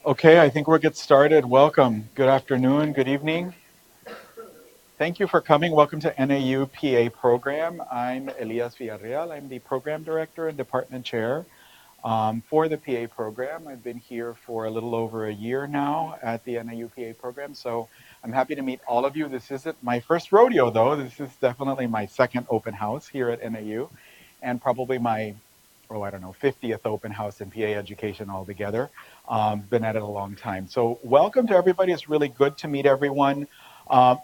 Okay, I think we'll get started. Welcome. Good afternoon, good evening. Thank you for coming. Welcome to NAU PA program. I'm Elias Villarreal. I'm the program director and department chair for the PA program. I've been here for a little over a year now at the NAU PA program, so I'm happy to meet all of you. This isn't my first rodeo, though. This is definitely my second open house here at NAU, and probably my, I don't know, 50th open house in PA education altogether. Been at it a long time. So welcome to everybody. It's really good to meet everyone.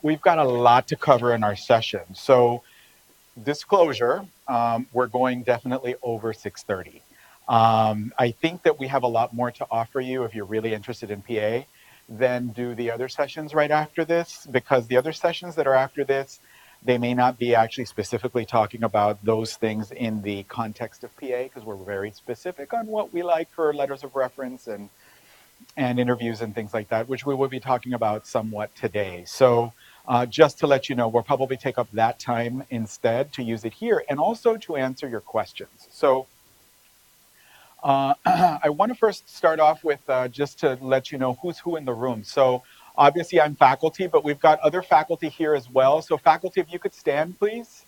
We've got a lot to cover in our session. So disclosure, we're going definitely over 6:30. I think that we have a lot more to offer you if you're really interested in PA than do the other sessions right after this, because the other sessions that are after this, they may not be actually specifically talking about those things in the context of PA, because we're very specific on what we like for letters of reference and interviews and things like that, which we will be talking about somewhat today. So just to let you know, we'll probably take up that time instead to use it here and also to answer your questions. So I want to first start off with just to let you know who's who in the room. So obviously I'm faculty, but we've got other faculty here as well. So faculty, if you could stand, please.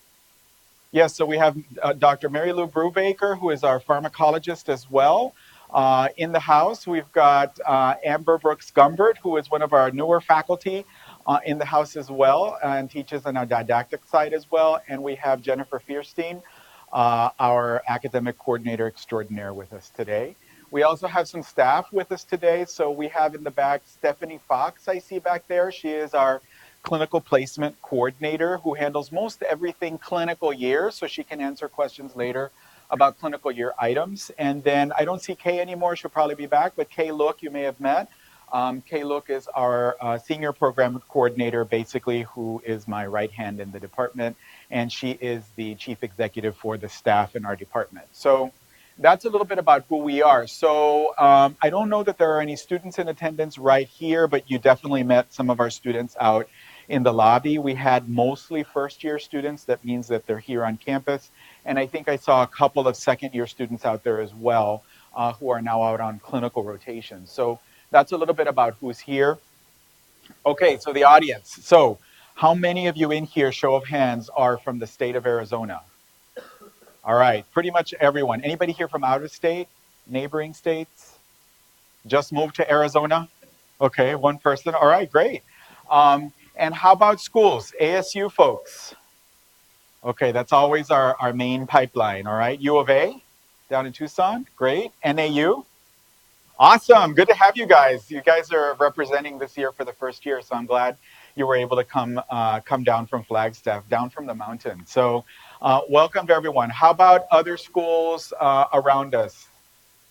Yes, so we have Dr. Mary Lou Brubaker, who is our pharmacologist as well. In the house, we've got Amber Brooks Gumbert, who is one of our newer faculty in the house as well, and teaches on our didactic side as well. And we have Jennifer Fierstein, our academic coordinator extraordinaire, with us today. We also have some staff with us today. So we have in the back Stephanie Fox, I see back there. She is our clinical placement coordinator who handles most everything clinical year, so she can answer questions later about clinical year items. And then I don't see Kay anymore. She'll probably be back, but Kay Look, you may have met. Kay Look is our senior program coordinator, basically, who is my right hand in the department, and she is the chief executive for the staff in our department. So that's a little bit about who we are. So I don't know that there are any students in attendance right here, but you definitely met some of our students out in the lobby. We had mostly first year students. That means that they're here on campus. And I think I saw a couple of second year students out there as well who are now out on clinical rotation. So that's a little bit about who's here. Okay, so the audience. So how many of you in here, show of hands, are from the state of Arizona? All right, pretty much everyone. Anybody here from out of state, neighboring states? Just moved to Arizona? Okay, one person. All right, great. And how about schools? ASU folks? Okay, that's always our main pipeline, all right? U of A, down in Tucson, great. NAU? Awesome, good to have you guys. You guys are representing this year for the first year, so I'm glad you were able to come down from Flagstaff, down from the mountain. So welcome to everyone. How about other schools around us?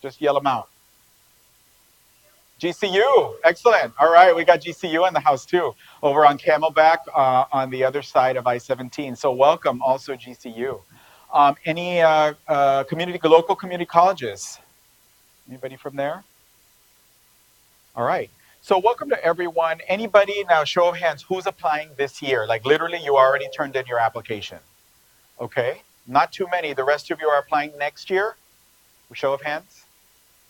Just yell them out. GCU, excellent. All right, we got GCU in the house too, over on Camelback on the other side of I-17. So welcome also GCU. Any local community colleges? Anybody from there? All right. So welcome to everyone. Anybody, now show of hands, who's applying this year? Like literally you already turned in your application. Okay, not too many. The rest of you are applying next year? Show of hands.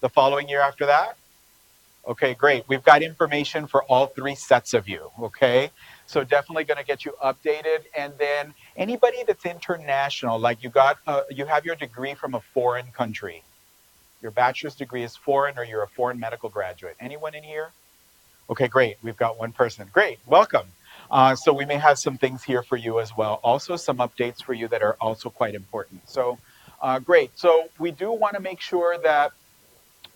The following year after that? Okay, great. We've got information for all three sets of you, okay? So definitely going to get you updated. And then anybody that's international, like you have your degree from a foreign country. Your bachelor's degree is foreign or you're a foreign medical graduate. Anyone in here? Okay, great. We've got one person. Great, welcome. So we may have some things here for you as well. Also some updates for you that are also quite important. So great. So we do want to make sure that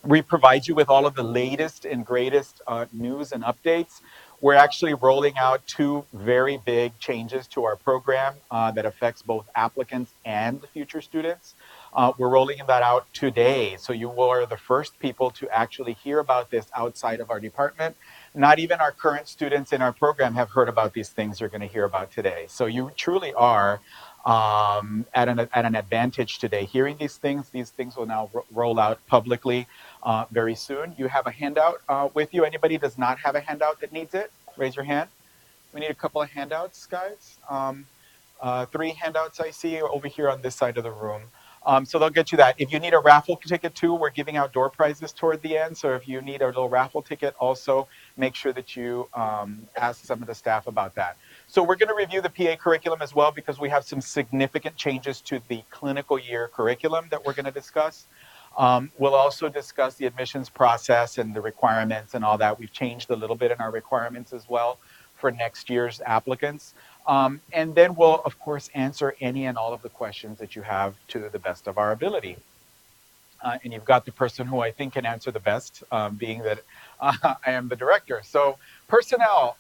we provide you with all of the latest and greatest news and updates. We're actually rolling out two very big changes to our program that affects both applicants and future students. We're rolling that out today. So you are the first people to actually hear about this outside of our department. Not even our current students in our program have heard about these things you're going to hear about today. So you truly are at an advantage today. Hearing these things will now roll out publicly very soon. You have a handout with you. Anybody does not have a handout that needs it? Raise your hand. We need a couple of handouts, guys. 3 handouts I see over here on this side of the room. So they'll get you that. If you need a raffle ticket too, we're giving out door prizes toward the end. So if you need a little raffle ticket, also make sure that you ask some of the staff about that. So we're going to review the PA curriculum as well because we have some significant changes to the clinical year curriculum that we're going to discuss. We'll also discuss the admissions process and the requirements and all that. We've changed a little bit in our requirements as well for next year's applicants. And then we'll, of course, answer any and all of the questions that you have to the best of our ability. And you've got the person who I think can answer the best, being that I am the director. So, personnel,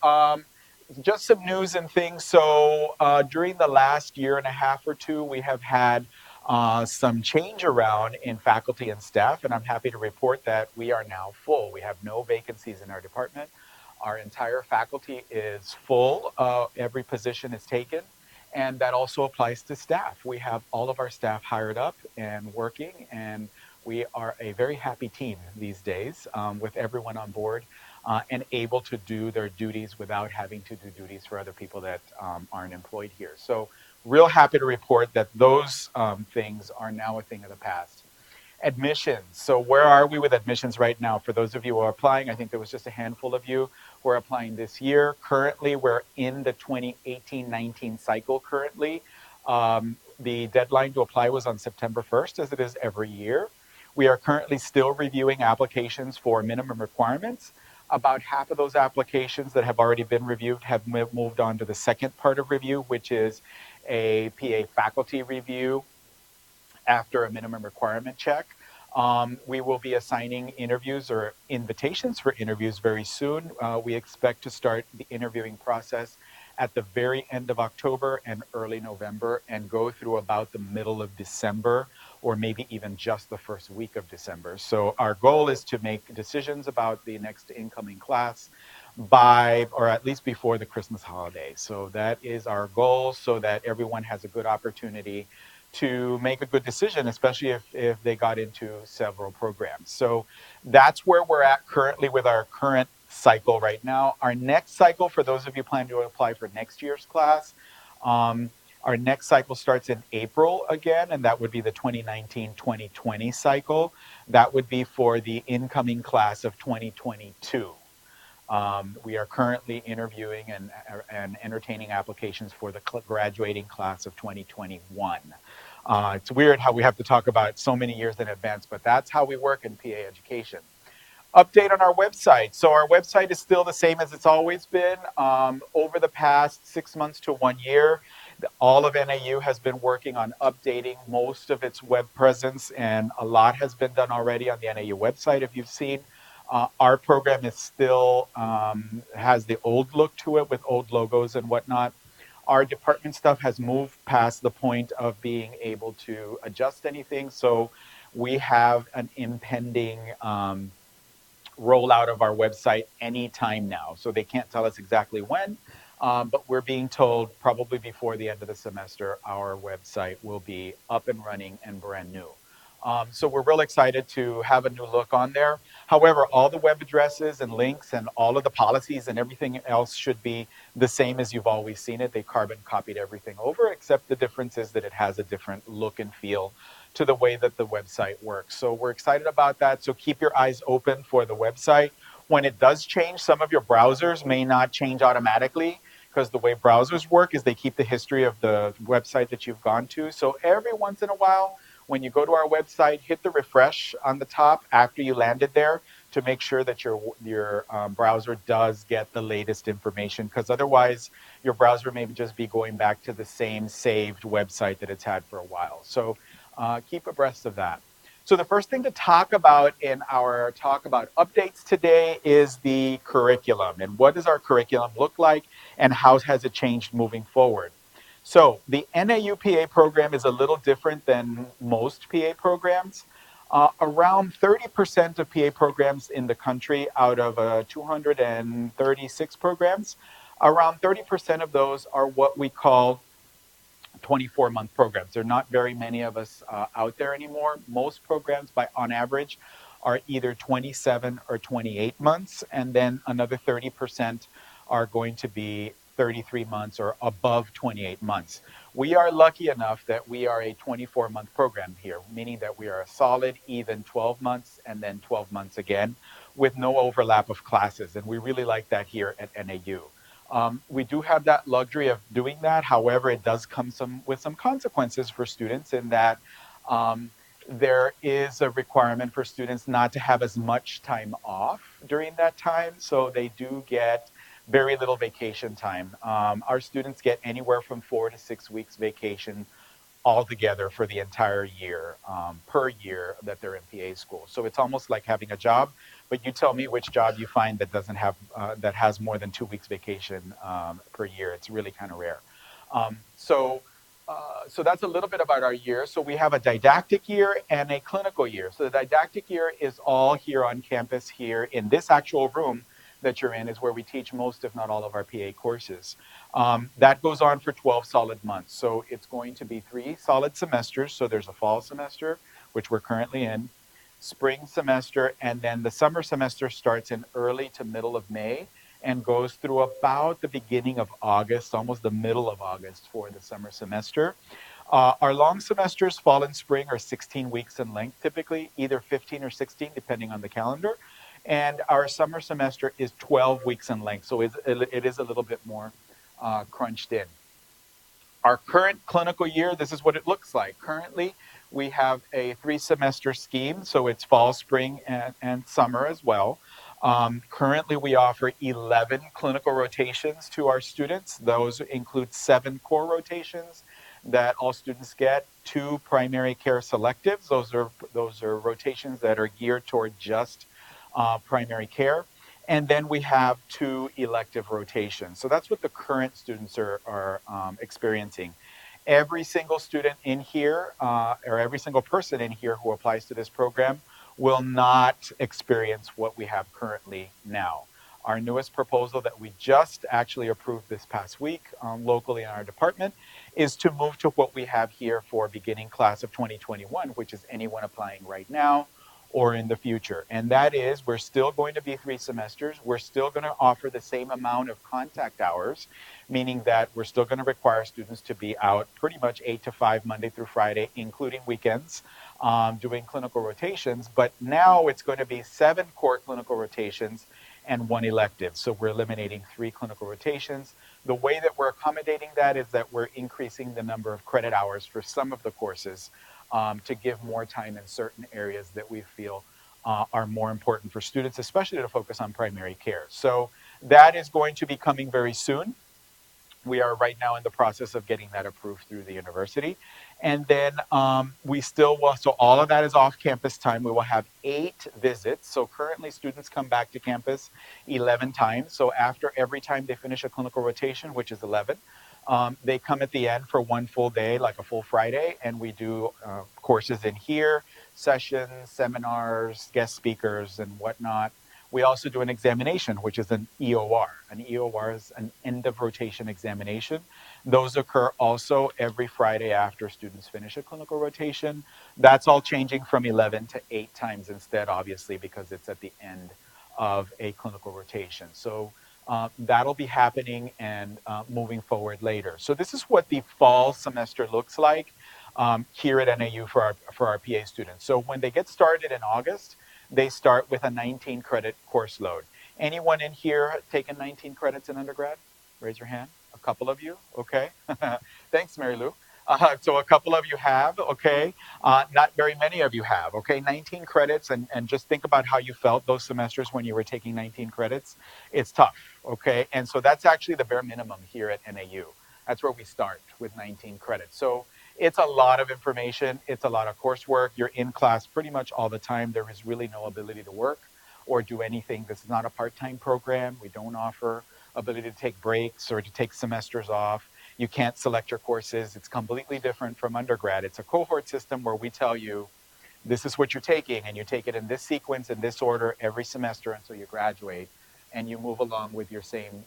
just some news and things. So, during the last year and a half or two, we have had some change around in faculty and staff, and I'm happy to report that we are now full. We have no vacancies in our department. Our entire faculty is full. Every position is taken. And that also applies to staff. We have all of our staff hired up and working, and we are a very happy team these days with everyone on board and able to do their duties without having to do duties for other people that aren't employed here. So, real happy to report that those things are now a thing of the past. Admissions. So where are we with admissions right now? For those of you who are applying, I think there was just a handful of you who are applying this year. Currently, we're in the 2018-19 cycle currently. The deadline to apply was on September 1st, as it is every year. We are currently still reviewing applications for minimum requirements. About half of those applications that have already been reviewed have moved on to the second part of review, which is a PA faculty review after a minimum requirement check. We will be assigning interviews or invitations for interviews very soon. We expect to start the interviewing process at the very end of October and early November and go through about the middle of December or maybe even just the first week of December. So our goal is to make decisions about the next incoming class by, or at least before the Christmas holiday. So that is our goal so that everyone has a good opportunity to make a good decision, especially if they got into several programs. So that's where we're at currently with our current cycle right now. Our next cycle, for those of you planning to apply for next year's class, our next cycle starts in April again, and that would be the 2019-2020 cycle. That would be for the incoming class of 2022. We are currently interviewing and entertaining applications for the graduating class of 2021. It's weird how we have to talk about so many years in advance, but that's how we work in PA education. Update on our website. So our website is still the same as it's always been. Over the past 6 months to 1 year, all of NAU has been working on updating most of its web presence, and a lot has been done already on the NAU website, if you've seen. Our program is still has the old look to it with old logos and whatnot. Our department stuff has moved past the point of being able to adjust anything. So we have an impending rollout of our website anytime now. So they can't tell us exactly when, but we're being told probably before the end of the semester, our website will be up and running and brand new. So we're real excited to have a new look on there. However, all the web addresses and links and all of the policies and everything else should be the same as you've always seen it. They carbon copied everything over, except the difference is that it has a different look and feel to the way that the website works. So we're excited about that. So keep your eyes open for the website. When it does change, some of your browsers may not change automatically because the way browsers work is they keep the history of the website that you've gone to. So every once in a while, when you go to our website, hit the refresh on the top after you landed there to make sure that your browser does get the latest information, because otherwise your browser may just be going back to the same saved website that it's had for a while. So keep abreast of that. So the first thing to talk about in our talk about updates today is the curriculum and what does our curriculum look like and how has it changed moving forward. So the NAU-PA program is a little different than most PA programs. Around 30% of PA programs in the country out of 236 programs, around 30% of those are what we call 24-month programs. There are not very many of us out there anymore. Most programs, on average, are either 27 or 28 months, and then another 30% are going to be 33 months or above 28 months. We are lucky enough that we are a 24-month program here, meaning that we are a solid, even 12 months and then 12 months again with no overlap of classes. And we really like that here at NAU. We do have that luxury of doing that. However, it does come with some consequences for students in that um, there is a requirement for students not to have as much time off during that time. So they do get very little vacation time. Our students get anywhere from 4 to 6 weeks vacation altogether for the entire year, per year that they're in PA school. So it's almost like having a job, but you tell me which job you find that doesn't have, that has more than 2 weeks vacation per year. It's really kind of rare. Um, so, so that's a little bit about our year. So we have a didactic year and a clinical year. So the didactic year is all here on campus here in this actual room that you're in is where we teach most, if not all, of our PA courses. That goes on for 12 solid months. So it's going to be 3 solid semesters. So there's a fall semester, which we're currently in, spring semester, and then the summer semester starts in early to middle of May and goes through about the beginning of August, almost the middle of August for the summer semester. Our long semesters, fall and spring, are 16 weeks in length, typically, either 15 or 16, depending on the calendar. And our summer semester is 12 weeks in length, so it is a little bit more crunched in. Our current clinical year, this is what it looks like. Currently, we have a 3-semester scheme, so it's fall, spring, and summer as well. Currently, we offer 11 clinical rotations to our students. Those include 7 core rotations that all students get, 2 primary care selectives. Those are rotations that are geared toward just primary care. And then we have 2 elective rotations. So that's what the current students are experiencing. Every single student in here, or every single person in here who applies to this program will not experience what we have currently now. Our newest proposal that we just actually approved this past week locally in our department is to move to what we have here for beginning class of 2021, which is anyone applying right now or in the future. And that is, we're still going to be 3 semesters. We're still going to offer the same amount of contact hours, meaning that we're still going to require students to be out pretty much 8 to 5 Monday through Friday, including weekends, doing clinical rotations. But now it's going to be 7 core clinical rotations and 1 elective. So we're eliminating 3 clinical rotations. The way that we're accommodating that is that we're increasing the number of credit hours for some of the courses to give more time in certain areas that we feel are more important for students, especially to focus on primary care. So that is going to be coming very soon. We are right now in the process of getting that approved through the university. And then we still will, so all of that is off campus time. We will have 8 visits. So currently students come back to campus 11 times. So after every time they finish a clinical rotation, which is 11, they come at the end for 1 full day, like a full Friday, and we do courses in here, sessions, seminars, guest speakers, and whatnot. We also do an examination, which is an EOR. An EOR is an end of rotation examination. Those occur also every Friday after students finish a clinical rotation. That's all changing from 11 to 8 times instead, obviously, because it's at the end of a clinical rotation. So that'll be happening and moving forward later. So this is what the fall semester looks like here at NAU for our PA students. So when they get started in August, they start with a 19 credit course load. Anyone in here taken 19 credits in undergrad? Raise your hand. A couple of you, okay. Thanks, Mary Lou. So a couple of you have, okay. Not very many of you have, okay. 19 credits, and just think about how you felt those semesters when you were taking 19 credits. It's tough, okay. And so that's actually the bare minimum here at NAU. That's where we start with 19 credits. So it's a lot of information. It's a lot of coursework. You're in class pretty much all the time. There is really no ability to work or do anything. This is not a part-time program. We don't offer ability to take breaks or to take semesters off. You can't select your courses. It's completely different from undergrad. It's a cohort system where we tell you, this is what you're taking, and you take it in this sequence, in this order, every semester until you graduate, and you move along with your same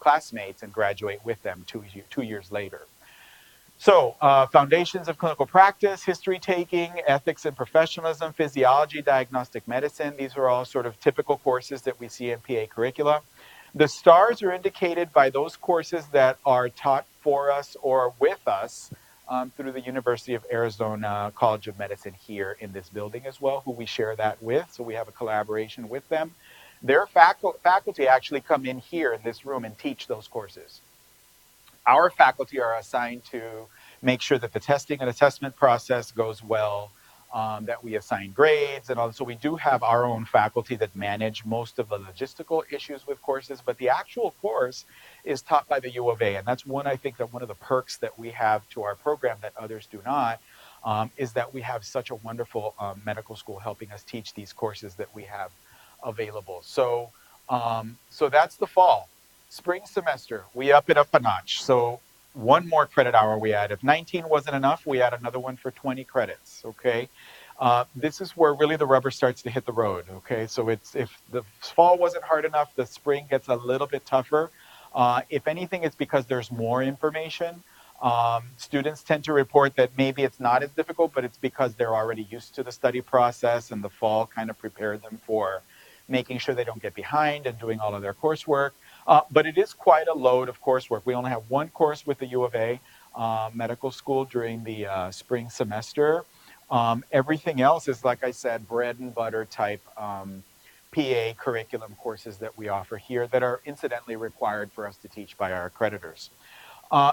classmates and graduate with them 2 years later. So, foundations of clinical practice, history taking, ethics and professionalism, physiology, diagnostic medicine. These are all sort of typical courses that we see in PA curricula. The stars are indicated by those courses that are taught for us or with us through the University of Arizona College of Medicine here in this building as well, who we share that with. So we have a collaboration with them. Their faculty actually come in here in this room and teach those courses. Our faculty are assigned to make sure that the testing and assessment process goes well, that we assign grades, and also we do have our own faculty that manage most of the logistical issues with courses, but the actual course is taught by the U of A, and that's one, I think that one of the perks that we have to our program that others do not, is that we have such a wonderful medical school helping us teach these courses that we have available. So that's the fall. Spring semester, we up it up a notch. So one more credit hour we add. If 19 wasn't enough, we add another one for 20 credits, okay? This is where really the rubber starts to hit the road, okay? So it's, if the fall wasn't hard enough, the spring gets a little bit tougher. If anything, it's because there's more information. Students tend to report that maybe it's not as difficult, but it's because they're already used to the study process, and the fall kind of prepared them for making sure they don't get behind and doing all of their coursework. But it is quite a load of coursework. We only have one course with the U of A medical school during the spring semester. Everything else is, like I said, bread and butter type PA curriculum courses that we offer here that are incidentally required for us to teach by our accreditors.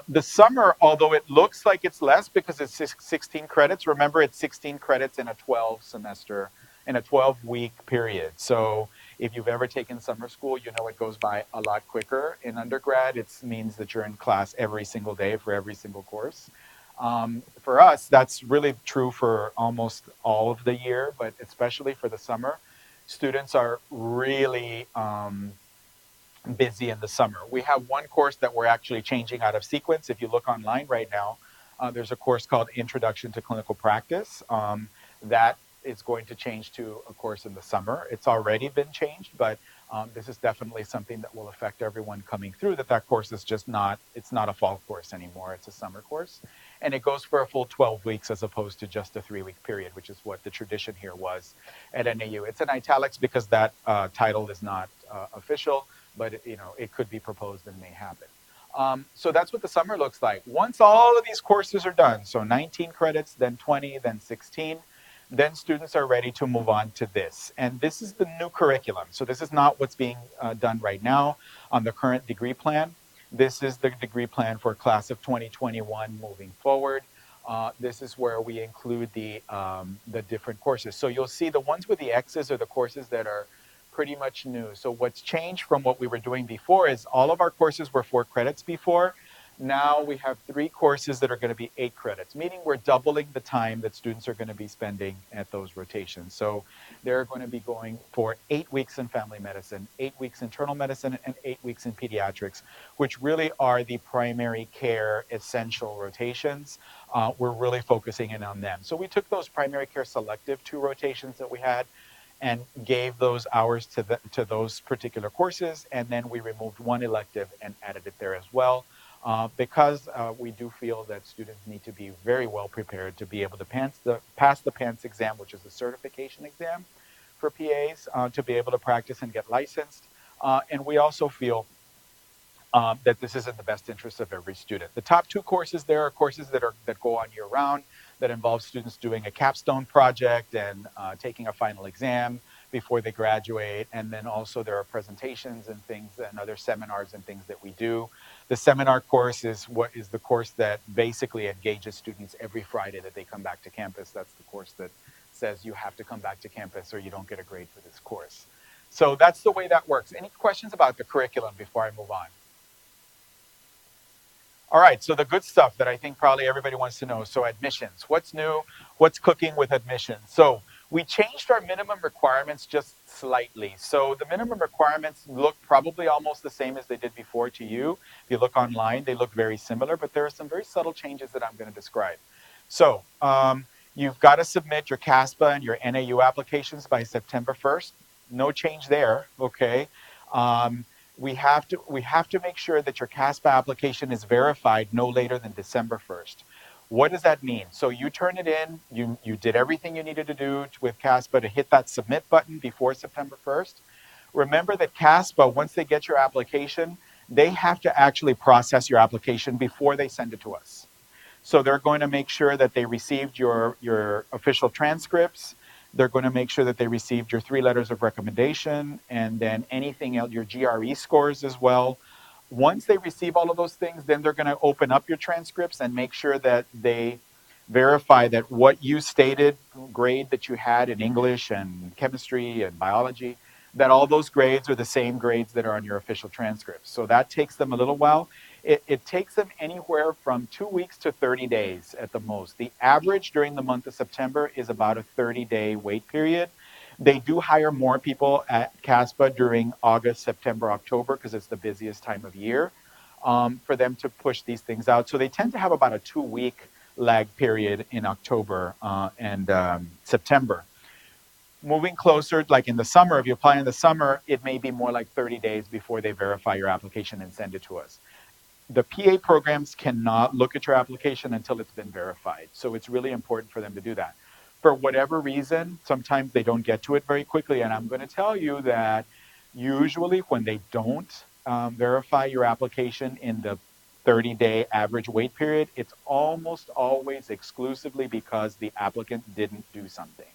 The summer, although it looks like it's less because it's 16 credits, remember it's 16 credits in a 12 semester, in a 12-week period. So if you've ever taken summer school, you know it goes by a lot quicker. In undergrad, it means that you're in class every single day for every single course. For us, that's really true for almost all of the year, but especially for the summer. Students are really busy in the summer. We have one course that we're actually changing out of sequence. If you look online right now, there's a course called Introduction to Clinical Practice that is going to change to a course in the summer. It's already been changed, but this is definitely something that will affect everyone coming through, that course is just not, it's not a fall course anymore, it's a summer course. And it goes for a full 12 weeks as opposed to just a 3-week period, which is what the tradition here was at NAU. It's in italics because that title is not official, but it could be proposed and may happen. So that's what the summer looks like. Once all of these courses are done, so 19 credits, then 20, then 16, then students are ready to move on to this. And this is the new curriculum. So this is not what's being done right now on the current degree plan. This is the degree plan for class of 2021 moving forward. This is where we include the different courses. So you'll see the ones with the X's are the courses that are pretty much new. So what's changed from what we were doing before is all of our courses were 4 credits before. Now we have 3 courses that are going to be 8 credits, meaning we're doubling the time that students are going to be spending at those rotations. So they're going to be going for 8 weeks in family medicine, 8 weeks internal medicine, and 8 weeks in pediatrics, which really are the primary care essential rotations. We're really focusing in on them. So we took those primary care selective 2 rotations that we had and gave those hours to those particular courses, and then we removed 1 elective and added it there as well. Because we do feel that students need to be very well prepared to be able to pass the PANCE exam, which is the certification exam for PAs, to be able to practice and get licensed. And we also feel that this is in the best interest of every student. The top 2 courses there are courses that go on year-round, that involve students doing a capstone project and taking a final exam before they graduate. And then also there are presentations and things and other seminars and things that we do. The seminar course is the course that basically engages students every Friday that they come back to campus. That's the course that says you have to come back to campus or you don't get a grade for this course. So that's the way that works. Any questions about the curriculum before I move on? All right, so the good stuff that I think probably everybody wants to know. So admissions, what's new? What's cooking with admissions? So we changed our minimum requirements just slightly. So the minimum requirements look probably almost the same as they did before to you. If you look online, they look very similar, but there are some very subtle changes that I'm going to describe. So you've got to submit your CASPA and your NAU applications by September 1st. No change there, okay? We have to make sure that your CASPA application is verified no later than December 1st. What does that mean? So you turn it in, you did everything you needed to do with CASPA to hit that submit button before September 1st. Remember that CASPA, once they get your application, they have to actually process your application before they send it to us. So they're going to make sure that they received your official transcripts. They're going to make sure that they received your 3 letters of recommendation, and then anything else, your GRE scores as well. Once they receive all of those things, then they're going to open up your transcripts and make sure that they verify that what you stated, grade that you had in English and chemistry and biology, that all those grades are the same grades that are on your official transcripts. So that takes them a little while. It takes them anywhere from 2 weeks to 30 days at the most. The average during the month of September is about a 30-day wait period. They do hire more people at CASPA during August, September, October, because it's the busiest time of year for them to push these things out. So they tend to have about a 2-week lag period in October and September. Moving closer, like in the summer, if you apply in the summer, it may be more like 30 days before they verify your application and send it to us. The PA programs cannot look at your application until it's been verified. So it's really important for them to do that. For whatever reason, sometimes they don't get to it very quickly. And I'm going to tell you that usually when they don't verify your application in the 30-day average wait period, it's almost always exclusively because the applicant didn't do something.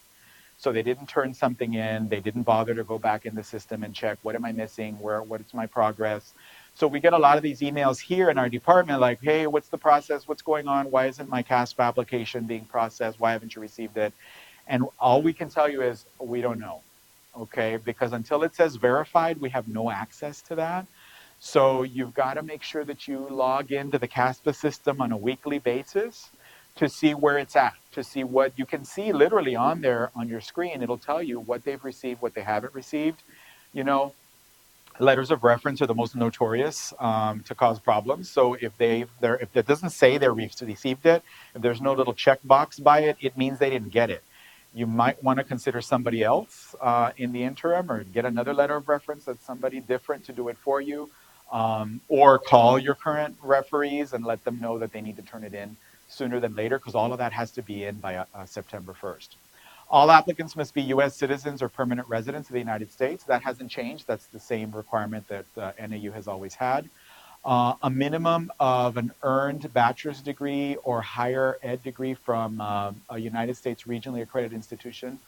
So they didn't turn something in. They didn't bother to go back in the system and check, what am I missing? What is my progress? So we get a lot of these emails here in our department like, hey, what's the process? What's going on? Why isn't my CASP application being processed? Why haven't you received it? And all we can tell you is we don't know, okay? Because until it says verified, we have no access to that. So you've got to make sure that you log into the CASPA system on a weekly basis to see where it's at, to see what you can see literally on there on your screen. It'll tell you what they've received, what they haven't received. You know, letters of reference are the most notorious to cause problems. So if it doesn't say they received it, if there's no little checkbox by it, it means they didn't get it. You might want to consider somebody else in the interim, or get another letter of reference that's somebody different to do it for you, or call your current referees and let them know that they need to turn it in sooner than later, because all of that has to be in by September 1st. All applicants must be U.S. citizens or permanent residents of the United States. That hasn't changed. That's the same requirement that NAU has always had. A minimum of an earned bachelor's degree or higher ed degree from a United States regionally accredited institution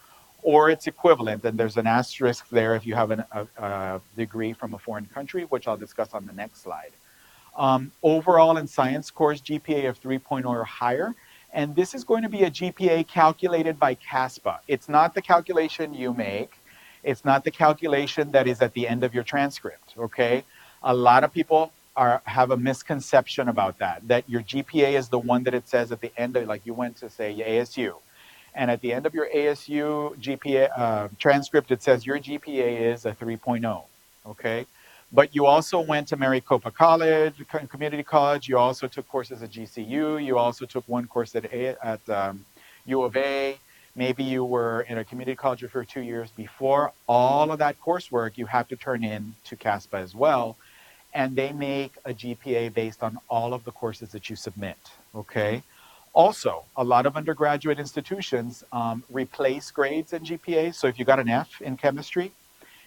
or its equivalent. And there's an asterisk there if you have a degree from a foreign country, which I'll discuss on the next slide. Overall in science course, GPA of 3.0 or higher. And this is going to be a GPA calculated by CASPA. It's not the calculation you make. It's not the calculation that is at the end of your transcript, okay? A lot of people have a misconception about that your GPA is the one that it says at the end of, like you went to say ASU. And at the end of your ASU GPA transcript, it says your GPA is a 3.0, okay? But you also went to Maricopa College, community college. You also took courses at GCU. You also took one course at U of A. Maybe you were in a community college for 2 years before. All of that coursework you have to turn in to CASPA as well. And they make a GPA based on all of the courses that you submit, okay? Also, a lot of undergraduate institutions replace grades in GPA. So if you got an F in chemistry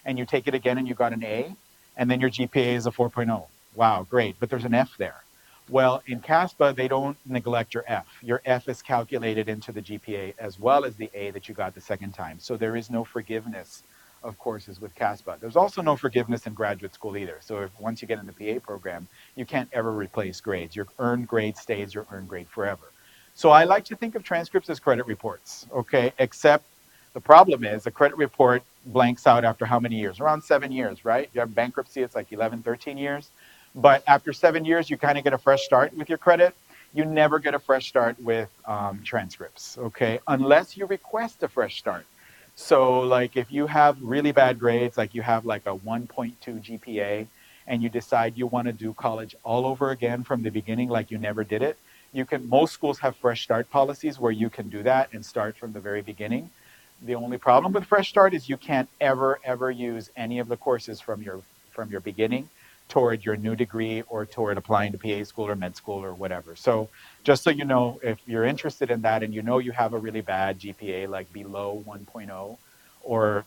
and you take it again and you got an A, and then your GPA is a 4.0. Wow, great, but there's an F there. Well, in CASPA, they don't neglect your F. Your F is calculated into the GPA as well as the A that you got the second time. So there is no forgiveness of courses with CASPA. There's also no forgiveness in graduate school either. So once you get in the PA program, you can't ever replace grades. Your earned grade stays your earned grade forever. So I like to think of transcripts as credit reports, okay? Except the problem is a credit report blanks out after how many years? Around 7 years, right? You have bankruptcy, it's like 11, 13 years. But after 7 years, you kind of get a fresh start with your credit. You never get a fresh start with transcripts, okay? Unless you request a fresh start. So like if you have really bad grades, like you have like a 1.2 GPA, and you decide you want to do college all over again from the beginning like you never did it, most schools have fresh start policies where you can do that and start from the very beginning. The only problem with Fresh Start is you can't ever use any of the courses from your beginning toward your new degree or toward applying to PA school or med school or whatever. So just so you know, if you're interested in that and you know you have a really bad GPA, like below 1.0 or,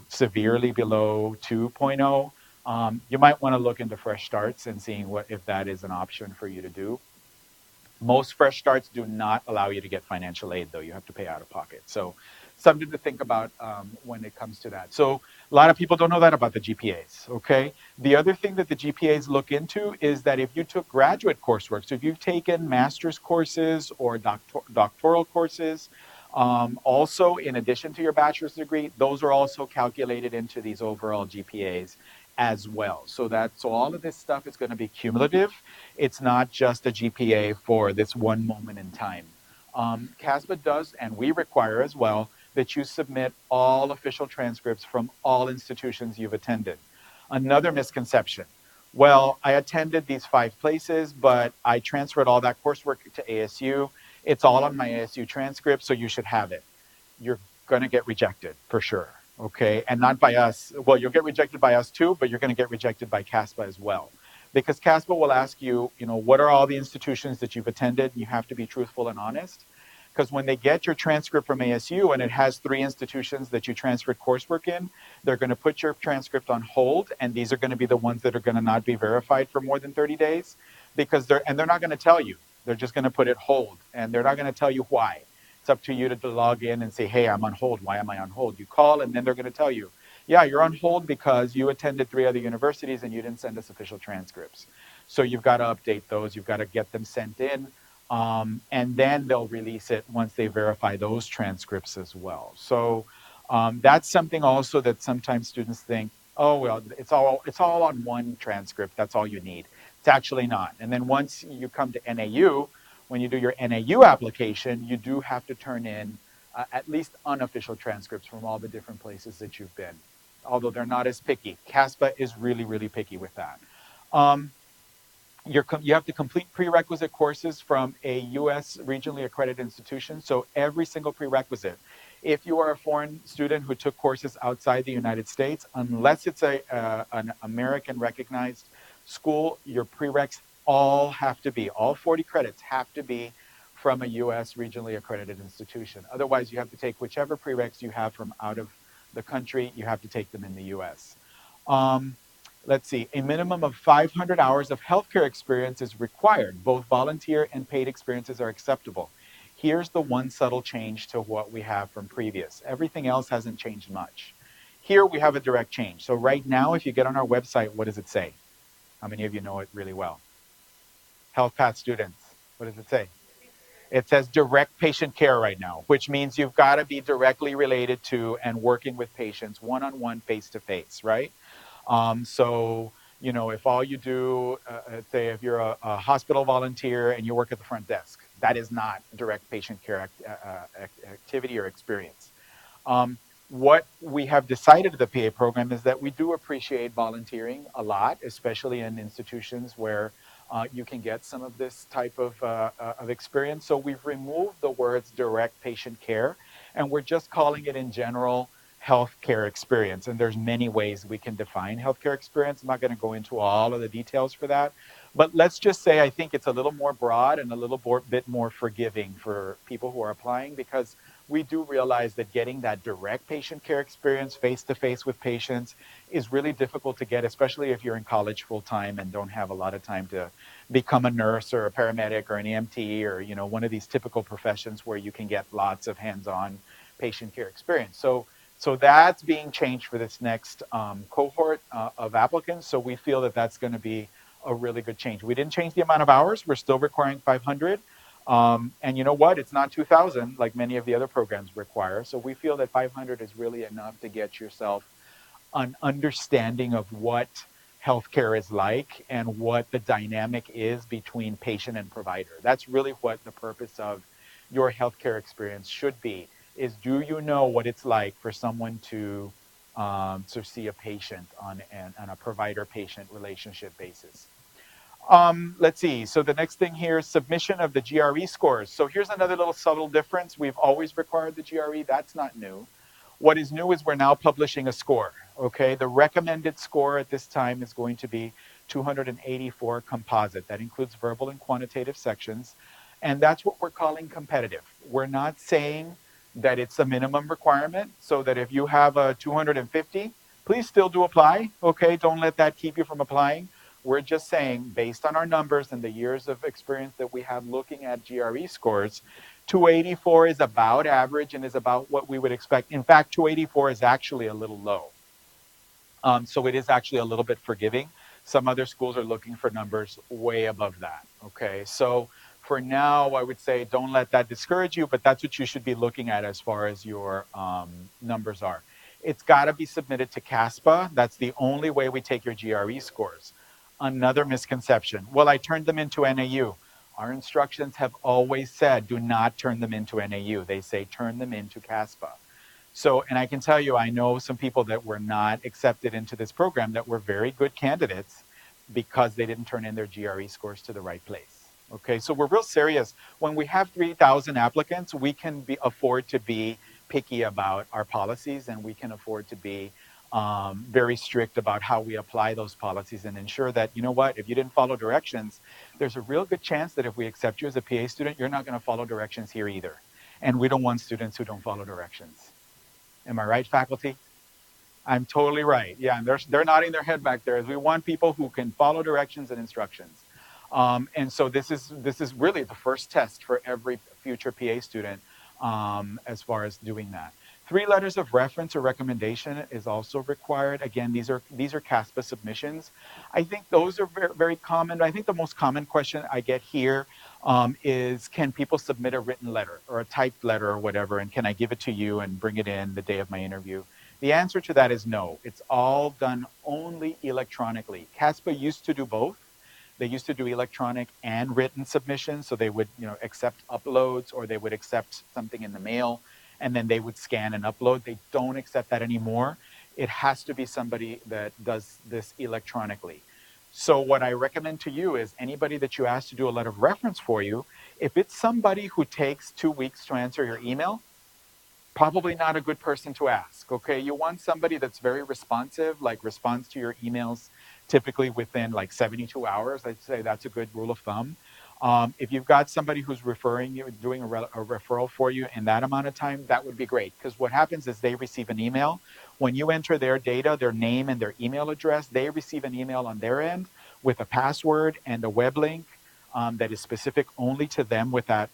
severely below 2.0, You might want to look into fresh starts and seeing if that is an option for you to do. Most fresh starts do not allow you to get financial aid, though. You have to pay out of pocket. So something to think about when it comes to that. So a lot of people don't know that about the GPAs, okay? The other thing that the GPAs look into is that if you took graduate coursework, so if you've taken master's courses or doctoral courses, also in addition to your bachelor's degree, those are also calculated into these overall GPAs as well. So all of this stuff is going to be cumulative. It's not just a GPA for this one moment in time. CASPA does, and we require as well, that you submit all official transcripts from all institutions you've attended. Another misconception. Well, I attended these 5 places, but I transferred all that coursework to ASU. It's all on my ASU transcript, so you should have it. You're going to get rejected for sure. Okay. And not by us. Well, you'll get rejected by us too, but you're going to get rejected by CASPA as well. Because CASPA will ask you, what are all the institutions that you've attended? You have to be truthful and honest. Because when they get your transcript from ASU and it has 3 institutions that you transferred coursework in, they're going to put your transcript on hold, and these are going to be the ones that are going to not be verified for more than 30 days, because they're not going to tell you. They're just going to put it hold, and they're not going to tell you why. It's up to you to log in and say, hey, I'm on hold. Why am I on hold? You call, and then they're going to tell you, yeah, you're on hold because you attended 3 other universities and you didn't send us official transcripts. So you've got to update those. You've got to get them sent in. And then they'll release it once they verify those transcripts as well. So that's something also that sometimes students think, oh, well, it's all on one transcript. That's all you need. It's actually not. And then once you come to NAU, when you do your NAU application, you do have to turn in at least unofficial transcripts from all the different places that you've been, although they're not as picky. CASPA is really, really picky with that. You have to complete prerequisite courses from a U.S. regionally accredited institution. So every single prerequisite. If you are a foreign student who took courses outside the United States, unless it's an American recognized school, your prereqs all 40 credits have to be from a U.S. regionally accredited institution. Otherwise, you have to take whichever prereqs you have from out of the country, you have to take them in the U.S. Let's see, a minimum of 500 hours of healthcare experience is required. Both volunteer and paid experiences are acceptable. Here's the one subtle change to what we have from previous. Everything else hasn't changed much. Here we have a direct change. So right now, if you get on our website, what does it say? How many of you know it really well? Health Path students. What does it say? It says direct patient care right now, which means you've got to be directly related to and working with patients one-on-one, face-to-face, right? So, if all you do, say if you're a hospital volunteer and you work at the front desk, that is not direct patient care activity or experience. What we have decided at the PA program is that we do appreciate volunteering a lot, especially in institutions where you can get some of this type of experience. So we've removed the words direct patient care, and we're just calling it in general healthcare experience. And there's many ways we can define healthcare experience. I'm not going to go into all of the details for that. But let's just say I think it's a little more broad and a little bit more forgiving for people who are applying, because we do realize that getting that direct patient care experience face-to-face with patients is really difficult to get, especially if you're in college full-time and don't have a lot of time to become a nurse or a paramedic or an EMT or one of these typical professions where you can get lots of hands-on patient care experience. So that's being changed for this next cohort of applicants. So we feel that that's going to be a really good change. We didn't change the amount of hours. We're still requiring 500. And you know what? It's not 2,000 like many of the other programs require. So we feel that 500 is really enough to get yourself an understanding of what healthcare is like and what the dynamic is between patient and provider. That's really what the purpose of your healthcare experience should be, is do you know what it's like for someone to see a patient on a provider-patient relationship basis. Let's see. So the next thing here is submission of the GRE scores. So here's another little subtle difference. We've always required the GRE. That's not new. What is new is we're now publishing a score. Okay. The recommended score at this time is going to be 284 composite. That includes verbal and quantitative sections. And that's what we're calling competitive. We're not saying that it's a minimum requirement, so that if you have a 250, please still do apply, okay? Don't let that keep you from applying. We're just saying, based on our numbers and the years of experience that we have looking at GRE scores, 284 is about average and is about what we would expect. In fact, 284 is actually a little low. So it is actually a little bit forgiving. Some other schools are looking for numbers way above that. Okay, so for now, I would say don't let that discourage you, but that's what you should be looking at as far as your numbers are. It's got to be submitted to CASPA. That's the only way we take your GRE scores. Another misconception. Well, I turned them into NAU. Our instructions have always said do not turn them into NAU. They say turn them into CASPA. So, and I can tell you, I know some people that were not accepted into this program that were very good candidates because they didn't turn in their GRE scores to the right place. Okay, so we're real serious. When we have 3,000 applicants, we can afford to be picky about our policies, and we can afford to be very strict about how we apply those policies and ensure that, you know what, if you didn't follow directions, there's a real good chance that if we accept you as a PA student, you're not going to follow directions here either. And we don't want students who don't follow directions. Am I right, faculty? I'm totally right. Yeah, and they're nodding their head back there. As we want people who can follow directions and instructions. And so this is really the first test for every future PA student as far as doing that. 3 letters of reference or recommendation is also required. Again, these are CASPA submissions. I think those are very, very common. I think the most common question I get here is, can people submit a written letter or a typed letter or whatever, and can I give it to you and bring it in the day of my interview? The answer to that is no. It's all done only electronically. CASPA used to do both. They used to do electronic and written submissions, so they would, accept uploads, or they would accept something in the mail, and then they would scan and upload. They don't accept that anymore. It has to be somebody that does this electronically. So what I recommend to you is anybody that you ask to do a letter of reference for you, if it's somebody who takes 2 weeks to answer your email, probably not a good person to ask, okay? You want somebody that's very responsive, like responds to your emails typically within like 72 hours. I'd say that's a good rule of thumb. If you've got somebody who's referring you, doing a referral for you in that amount of time, that would be great. Because what happens is they receive an email. When you enter their data, their name and their email address, they receive an email on their end with a password and a web link that is specific only to them with that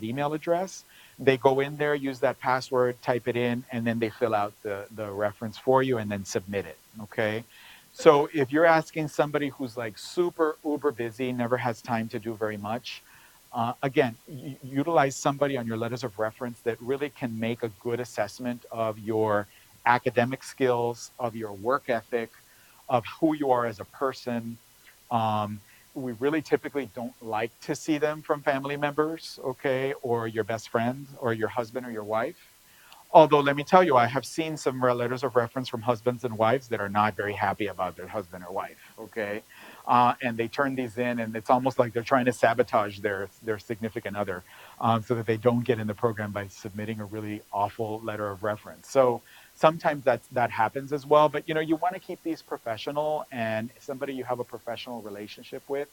email address. They go in there, use that password, type it in, and then they fill out the reference for you and then submit it, okay? So if you're asking somebody who's like super uber busy, never has time to do very much, again, utilize somebody on your letters of reference that really can make a good assessment of your academic skills, of your work ethic, of who you are as a person. We really typically don't like to see them from family members, okay, or your best friend, or your husband or your wife. Although, let me tell you, I have seen some letters of reference from husbands and wives that are not very happy about their husband or wife, okay? And they turn these in, and it's almost like they're trying to sabotage their significant other so that they don't get in the program by submitting a really awful letter of reference. So sometimes that happens as well, but you want to keep these professional and somebody you have a professional relationship with.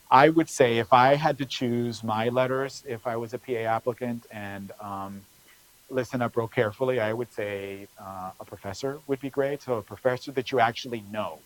I would say if I had to choose my letters, if I was a PA applicant and listen up real carefully, I would say a professor would be great. So a professor that you actually know,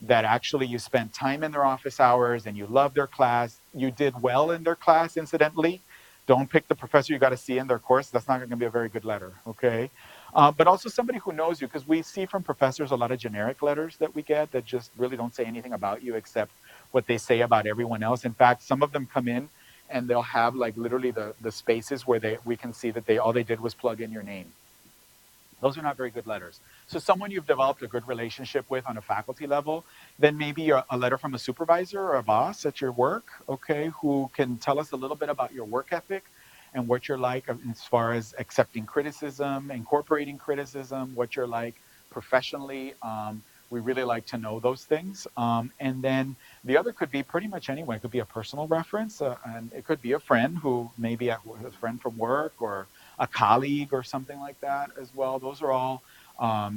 that actually you spent time in their office hours and you love their class. You did well in their class, incidentally. Don't pick the professor you got to see in their course. That's not going to be a very good letter, okay? But also somebody who knows you, because we see from professors a lot of generic letters that we get that just really don't say anything about you except what they say about everyone else. In fact, some of them come in and they'll have like literally the spaces where we can see that all they did was plug in your name. Those are not very good letters. So someone you've developed a good relationship with on a faculty level, then maybe a letter from a supervisor or a boss at your work, okay, who can tell us a little bit about your work ethic and what you're like as far as accepting criticism, incorporating criticism, what you're like professionally. We really like to know those things. And then the other could be pretty much anyone. It could be a personal reference, and it could be a friend who maybe a friend from work or a colleague or something like that as well. Those are all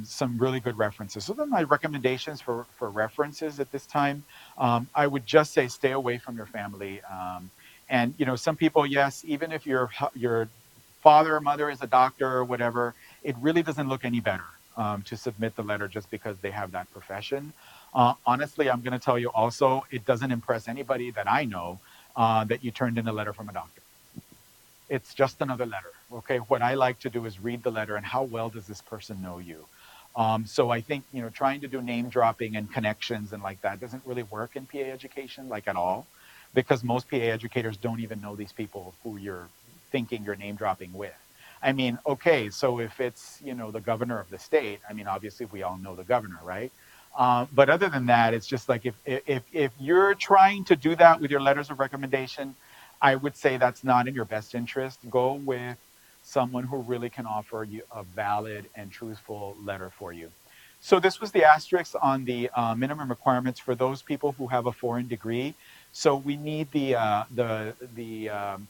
some really good references. So then my recommendations for references at this time, I would just say stay away from your family. And some people, yes, even if your father or mother is a doctor or whatever, it really doesn't look any better. to submit the letter just because they have that profession. Honestly, I'm going to tell you also, it doesn't impress anybody that I know that you turned in a letter from a doctor. It's just another letter. Okay. What I like to do is read the letter and how well does this person know you? So I think, trying to do name dropping and connections and like that doesn't really work in PA education, like at all, because most PA educators don't even know these people who you're thinking you're name dropping with. I mean, okay, so if it's, the governor of the state, I mean, obviously we all know the governor, right? But other than that, it's just like if you're trying to do that with your letters of recommendation, I would say that's not in your best interest. Go with someone who really can offer you a valid and truthful letter for you. So this was the asterisk on the minimum requirements for those people who have a foreign degree. So we need the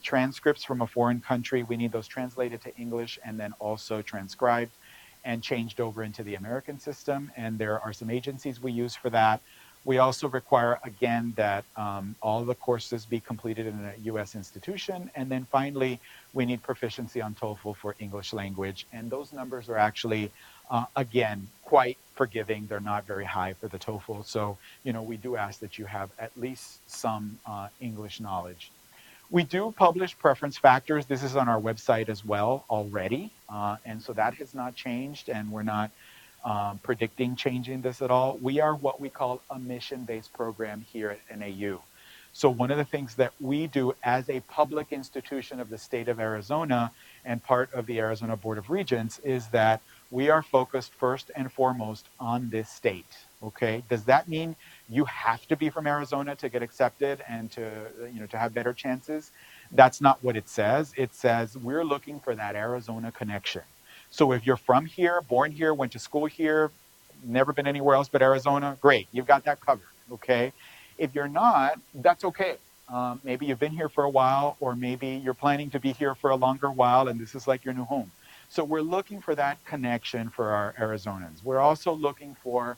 transcripts from a foreign country. We need those translated to English and then also transcribed and changed over into the American system. And there are some agencies we use for that. We also require, again, that all the courses be completed in a U.S. institution. And then finally, we need proficiency on TOEFL for English language. And those numbers are actually, again, quite forgiving. They're not very high for the TOEFL. So, we do ask that you have at least some English knowledge. We do publish preference factors. This is on our website as well already. And so that has not changed, and we're not predicting changing this at all. We are what we call a mission-based program here at NAU. So one of the things that we do as a public institution of the state of Arizona and part of the Arizona Board of Regents is that we are focused first and foremost on this state. Okay, does that mean you have to be from Arizona to get accepted and to have better chances? That's not what it says. It says we're looking for that Arizona connection. So if you're from here, born here, went to school here, never been anywhere else but Arizona, great, you've got that covered. Okay, if you're not, that's okay. Maybe you've been here for a while, or maybe you're planning to be here for a longer while, and this is like your new home. So we're looking for that connection for our Arizonans. We're also looking for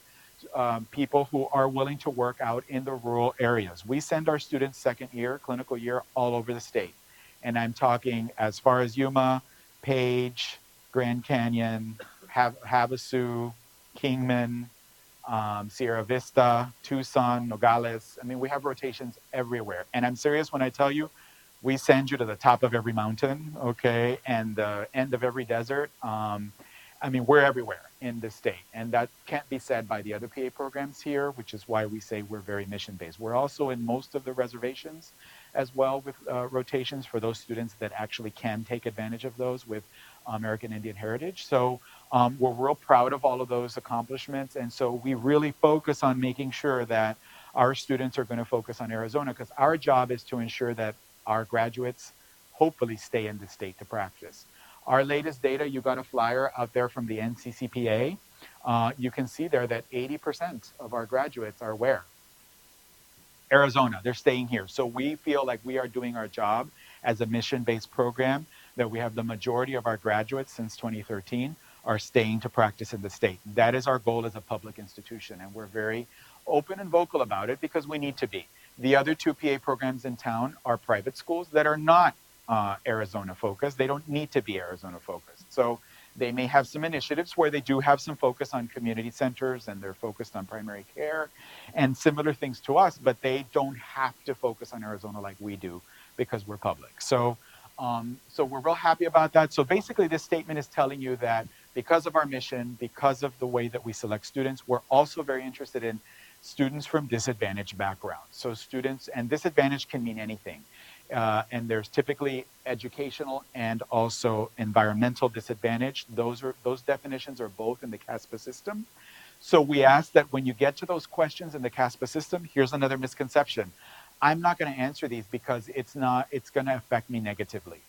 people who are willing to work out in the rural areas. We send our students second year, clinical year, all over the state. And I'm talking as far as Yuma, Page, Grand Canyon, Havasu, Kingman, Sierra Vista, Tucson, Nogales. I mean, we have rotations everywhere. And I'm serious when I tell you, we send you to the top of every mountain, okay, and the end of every desert. I mean, we're everywhere in this state. And that can't be said by the other PA programs here, which is why we say we're very mission-based. We're also in most of the reservations as well with rotations for those students that actually can take advantage of those with American Indian heritage. So we're real proud of all of those accomplishments. And so we really focus on making sure that our students are going to focus on Arizona, because our job is to ensure that our graduates hopefully stay in the state to practice. Our latest data, you got a flyer out there from the NCCPA. You can see there that 80% of our graduates are where? Arizona. They're staying here. So we feel like we are doing our job as a mission-based program, that we have the majority of our graduates since 2013 are staying to practice in the state. That is our goal as a public institution, and we're very open and vocal about it because we need to be. The other two PA programs in town are private schools that are not Arizona focused. They don't need to be Arizona focused. So they may have some initiatives where they do have some focus on community centers and they're focused on primary care and similar things to us, but they don't have to focus on Arizona like we do because we're public. So we're real happy about that. So basically this statement is telling you that because of our mission, because of the way that we select students, we're also very interested in students from disadvantaged backgrounds. So students, and disadvantage can mean anything. And there's typically educational and also environmental disadvantage. Those definitions are both in the CASPA system. So we ask that when you get to those questions in the CASPA system, here's another misconception. I'm not going to answer these because it's going to affect me negatively.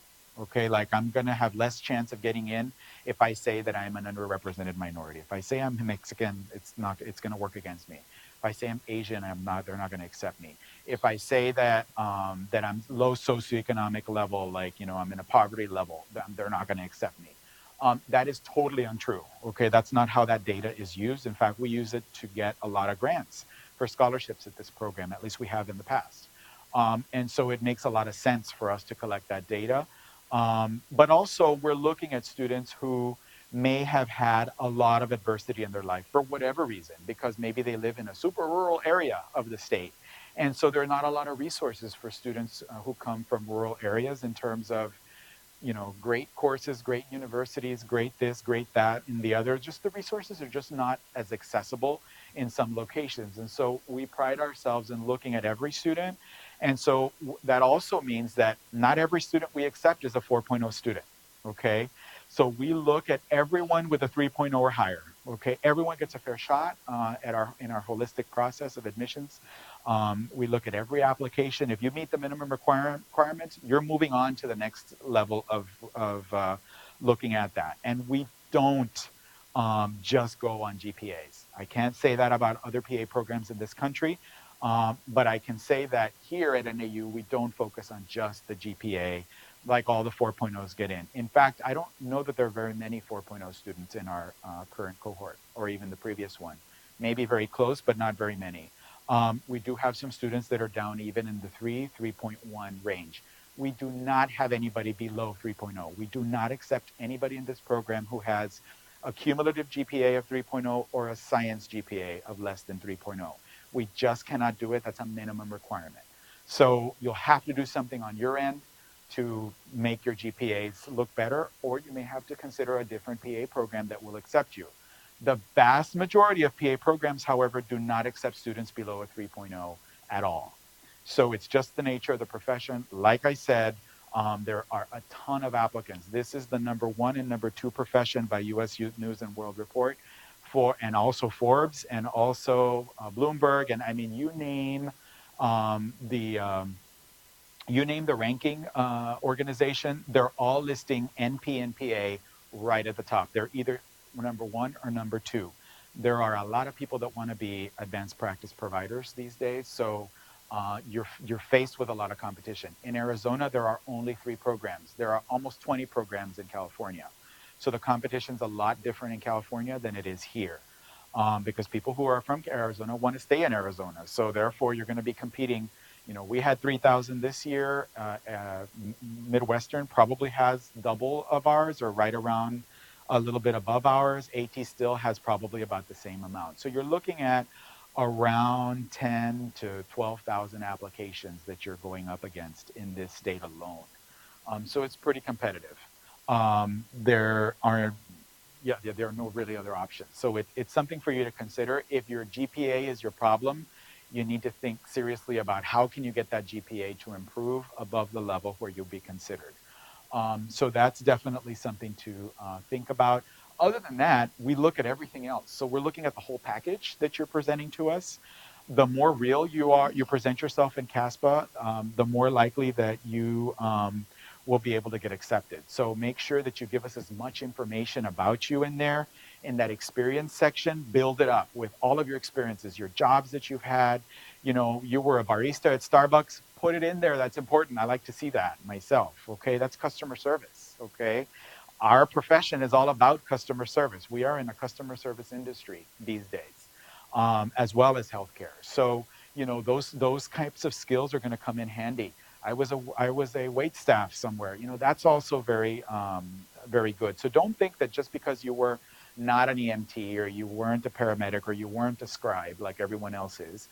Okay, like I'm going to have less chance of getting in if I say that I'm an underrepresented minority. If I say I'm Mexican, it's going to work against me. If I say I'm Asian, they're not going to accept me. If I say that that I'm low socioeconomic level, like I'm in a poverty level, they're not going to accept me. That is totally untrue. Okay, that's not how that data is used. In fact, we use it to get a lot of grants for scholarships at this program. At least we have in the past, and so it makes a lot of sense for us to collect that data. But also, we're looking at students who may have had a lot of adversity in their life for whatever reason, because maybe they live in a super rural area of the state. And so there are not a lot of resources for students who come from rural areas in terms of, great courses, great universities, great this, great that, and the other. Just the resources are just not as accessible in some locations. And so we pride ourselves in looking at every student. And so that also means that not every student we accept is a 4.0 student. Okay. So we look at everyone with a 3.0 or higher. Okay. Everyone gets a fair shot in our holistic process of admissions. We look at every application. If you meet the minimum requirements, you're moving on to the next level of looking at that. And we don't just go on GPAs. I can't say that about other PA programs in this country, but I can say that here at NAU, we don't focus on just the GPA like all the 4.0s get in. In fact, I don't know that there are very many 4.0 students in our current cohort or even the previous one. Maybe very close, but not very many. We do have some students that are down even in the 3.1 range. We do not have anybody below 3.0. We do not accept anybody in this program who has a cumulative GPA of 3.0 or a science GPA of less than 3.0. We just cannot do it. That's a minimum requirement. So you'll have to do something on your end to make your GPAs look better, or you may have to consider a different PA program that will accept you. The vast majority of PA programs, however, do not accept students below a 3.0 at all. So it's just the nature of the profession. Like I said, there are a ton of applicants. This is the number 1 and number 2 profession by U.S. News and World Report, and also Forbes, and also Bloomberg, and I mean, you name the ranking organization, they're all listing NP and PA right at the top. They're either number 1 or number 2. There are a lot of people that want to be advanced practice providers these days, so you're faced with a lot of competition. In Arizona, there are only 3 programs. There are almost 20 programs in California. So the competition's a lot different in California than it is here. Because people who are from Arizona want to stay in Arizona. So therefore, you're going to be competing. We had 3,000 this year. Midwestern probably has double of ours, or right around a little bit above ours. AT still has probably about the same amount. So you're looking at around 10 to 12,000 applications that you're going up against in this state alone. So it's pretty competitive. There are there are no really other options. So it's something for you to consider. If your GPA is your problem, you need to think seriously about how can you get that GPA to improve above the level where you'll be considered. So that's definitely something to think about. Other than that, we look at everything else. So we're looking at the whole package that you're presenting to us. The more real you present yourself in CASPA, the more likely that you will be able to get accepted. So make sure that you give us as much information about you in there, in that experience section. Build it up with all of your experiences, your jobs that you've had. You were a barista at Starbucks. Put it in there. That's important. I like to see that myself. Okay, that's customer service. Okay, our profession is all about customer service. We are in a customer service industry these days, as well as healthcare. So those types of skills are going to come in handy. I was a wait staff somewhere. That's also very good. So don't think that just because you were not an EMT, or you weren't a paramedic, or you weren't a scribe like everyone else is,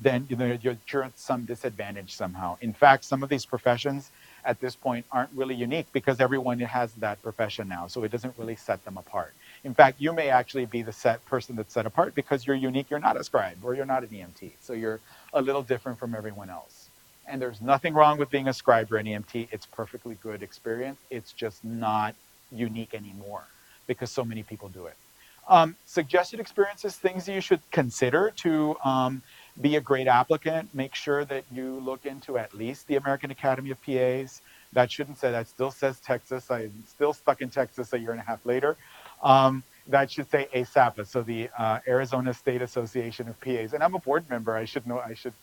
then you're at some disadvantage somehow. In fact, some of these professions at this point aren't really unique because everyone has that profession now. So it doesn't really set them apart. In fact, you may actually be the person that's set apart because you're unique. You're not a scribe, or you're not an EMT. So you're a little different from everyone else. And there's nothing wrong with being a scribe or an EMT. It's perfectly good experience. It's just not unique anymore because so many people do it. Suggested experiences, things that you should consider to be a great applicant. Make sure that you look into at least the American Academy of PAs. That shouldn't say that. Still says Texas. I'm still stuck in Texas a year and a half later. That should say ASAPA, so the Arizona State Association of PAs. And I'm a board member. I should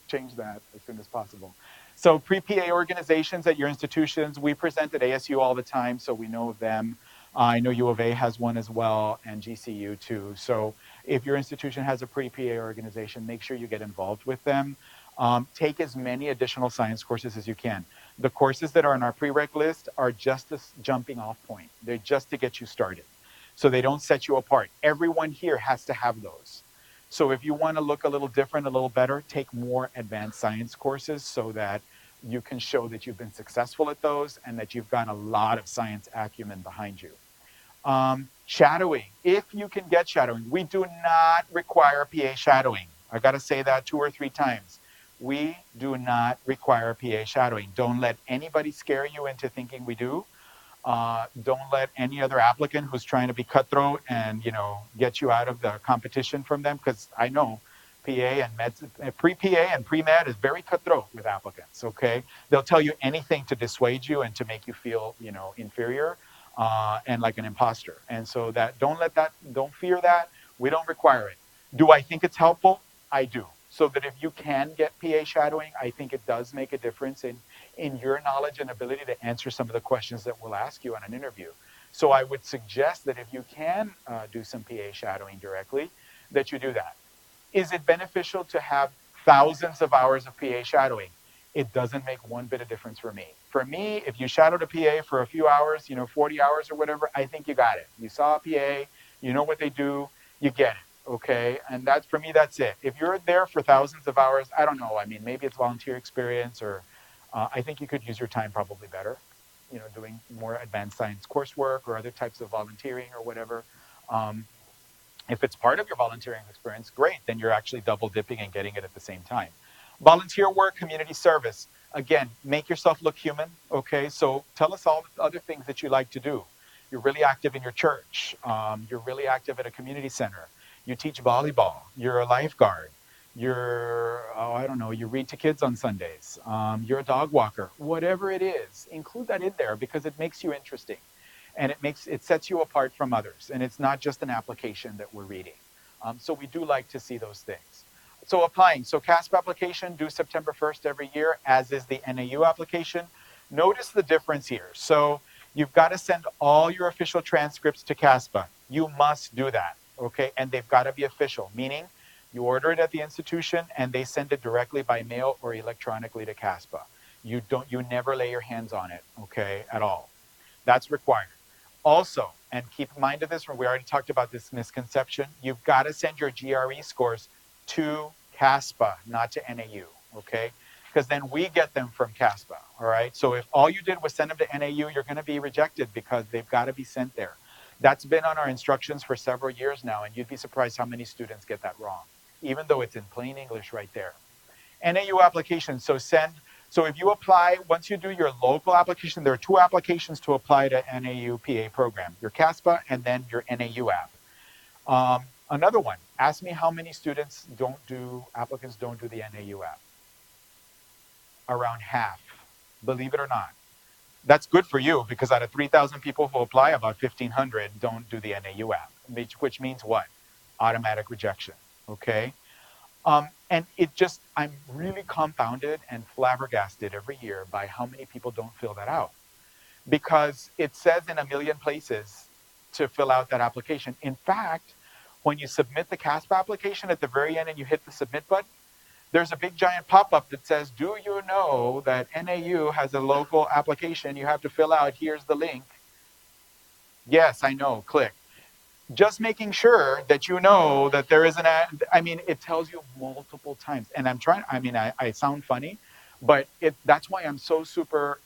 change that as soon as possible. So pre-PA organizations at your institutions, we present at ASU all the time, so we know of them. I know U of A has one as well, and GCU too. So if your institution has a pre-PA organization, make sure you get involved with them. Take as many additional science courses as you can. The courses that are on our prereq list are just a jumping off point. They're just to get you started. so they don't set you apart. Everyone here has to have those. So if you want to look a little different, a little better, take more advanced science courses so that you can show that you've been successful at those and that you've got a lot of science acumen behind you. Shadowing, if you can get shadowing, we do not require PA shadowing. I got to say that 2 or 3 times. We do not require PA shadowing. Don't let anybody scare you into thinking we do. Don't let any other applicant who's trying to be cutthroat and get you out of the competition from them, because I know PA and pre-PA and pre-med is very cutthroat with applicants. Okay, they'll tell you anything to dissuade you and to make you feel inferior and like an imposter. And so don't fear that. We don't require it. Do I think it's helpful? I do. So that if you can get PA shadowing, I think it does make a difference in your knowledge and ability to answer some of the questions that we'll ask you on an interview. So I would suggest that if you can do some PA shadowing directly, that you do that. Is it beneficial to have thousands of hours of PA shadowing? It doesn't make one bit of difference for me. For me, if you shadowed a PA for a few hours, 40 hours or whatever, I think you got it. You saw a PA, you know what they do, you get it, okay? And that's, for me, that's it. If you're there for thousands of hours, I don't know. I mean, maybe it's volunteer experience, or I think you could use your time probably better, doing more advanced science coursework or other types of volunteering or whatever. If it's part of your volunteering experience, great, then you're actually double dipping and getting it at the same time. Volunteer work, community service. Again, make yourself look human, okay? So tell us all the other things that you like to do. You're really active in your church. You're really active at a community center. You teach volleyball. You're a lifeguard. I don't know, you read to kids on Sundays. You're a dog walker. Whatever it is, include that in there because it makes you interesting. And it sets you apart from others. And it's not just an application that we're reading. So we do like to see those things. So applying. So CASP application due September 1st every year, as is the NAU application. Notice the difference here. So you've got to send all your official transcripts to CASPA. You must do that, okay? And they've got to be official, meaning you order it at the institution and they send it directly by mail or electronically to CASPA. You never lay your hands on it, okay, at all. That's required. Also, and keep in mind of this, we already talked about this misconception, you've got to send your GRE scores to CASPA, not to NAU, okay? Because then we get them from CASPA, all right? So if all you did was send them to NAU, you're going to be rejected because they've got to be sent there. That's been on our instructions for several years now, and you'd be surprised how many students get that wrong, even though it's in plain English right there. NAU application, so if you apply, once you do your local application, there are 2 applications to apply to NAU PA program, your CASPA and then your NAU app. Another one, ask me how many applicants don't do the NAU app. Around half, believe it or not. That's good for you because out of 3,000 people who apply, about 1,500 don't do the NAU app, which means what? Automatic rejection, okay? And I'm really compounded and flabbergasted every year by how many people don't fill that out. Because it says in a million places to fill out that application. In fact, when you submit the CASPA application at the very end and you hit the submit button, there's a big giant pop-up that says, do you know that NAU has a local application you have to fill out? Here's the link. Yes, I know, click. Just making sure that you know that there is it tells you multiple times. And I sound funny, but that's why I'm so super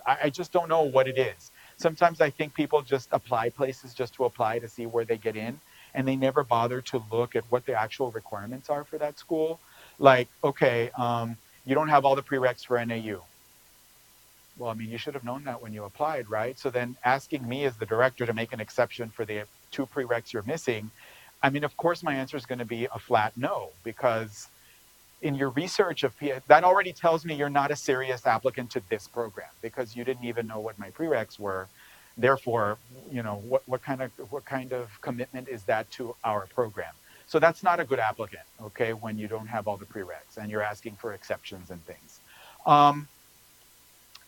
I just don't know what it is. Sometimes I think people just apply places just to apply to see where they get in, and they never bother to look at what the actual requirements are for that school. Like, okay, you don't have all the prereqs for NAU. Well, you should have known that when you applied, right? So then asking me as the director to make an exception for the 2 prereqs you're missing, of course my answer is going to be a flat no, because in your research of PA, that already tells me you're not a serious applicant to this program because you didn't even know what my prereqs were. Therefore, what kind of commitment is that to our program? So that's not a good applicant, okay, when you don't have all the prereqs and you're asking for exceptions and things.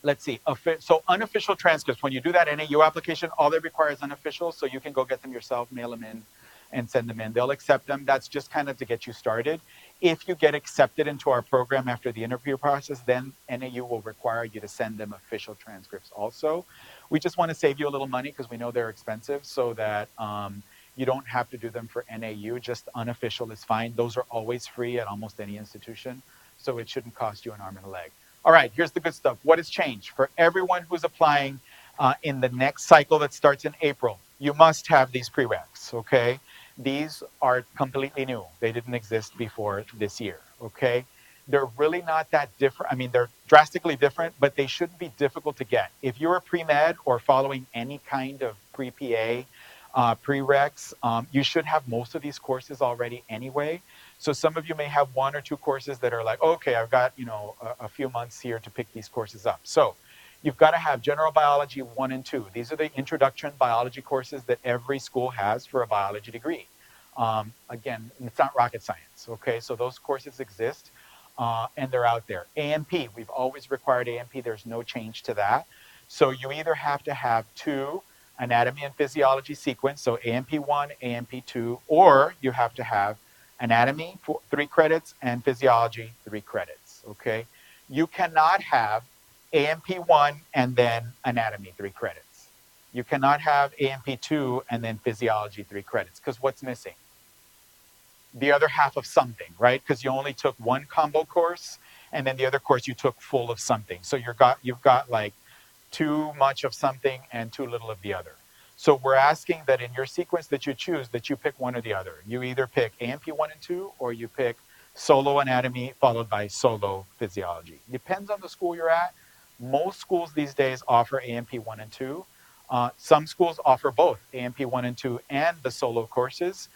Let's see, so unofficial transcripts, when you do that NAU application, all they require is unofficial, so you can go get them yourself, mail them in, and send them in. They'll accept them. That's just kind of to get you started. If you get accepted into our program after the interview process, then NAU will require you to send them official transcripts also. We just want to save you a little money because we know they're expensive, so that you don't have to do them for NAU. Just unofficial is fine. Those are always free at almost any institution, so it shouldn't cost you an arm and a leg. All right, here's the good stuff. What has changed? For everyone who's applying in the next cycle that starts in April, you must have these prereqs, okay? These are completely new. They didn't exist before this year, okay? They're really not that different. I mean, they're drastically different, but they shouldn't be difficult to get. If you're a pre-med or following any kind of pre-PA prereqs, you should have most of these courses already anyway. So some of you may have one or two courses that are like, okay, I've got, you know, a few months here to pick these courses up. So you've got to have general biology 1 and 2. These are the introduction biology courses that every school has for a biology degree. Again, it's not rocket science, okay? So those courses exist and they're out there. A&P, we've always required A&P. There's no change to that. So you either have to have 2 anatomy and physiology sequence, so A&P1, A&P2, or you have to have anatomy for 3 credits and physiology 3 credits, okay? You cannot have A&P1 and then anatomy 3 credits. You cannot have A&P2 and then physiology 3 credits, because what's missing? The other half of something, right? Because you only took one combo course, and then the other course you took full of something. So you've got like too much of something and too little of the other. So we're asking that in your sequence that you choose, that you pick one or the other. You either pick A&P1 and 2, or you pick solo anatomy followed by solo physiology. Depends on the school you're at. Most schools these days offer A&P1 and 2. Some schools offer both A&P1 and 2 and the solo courses.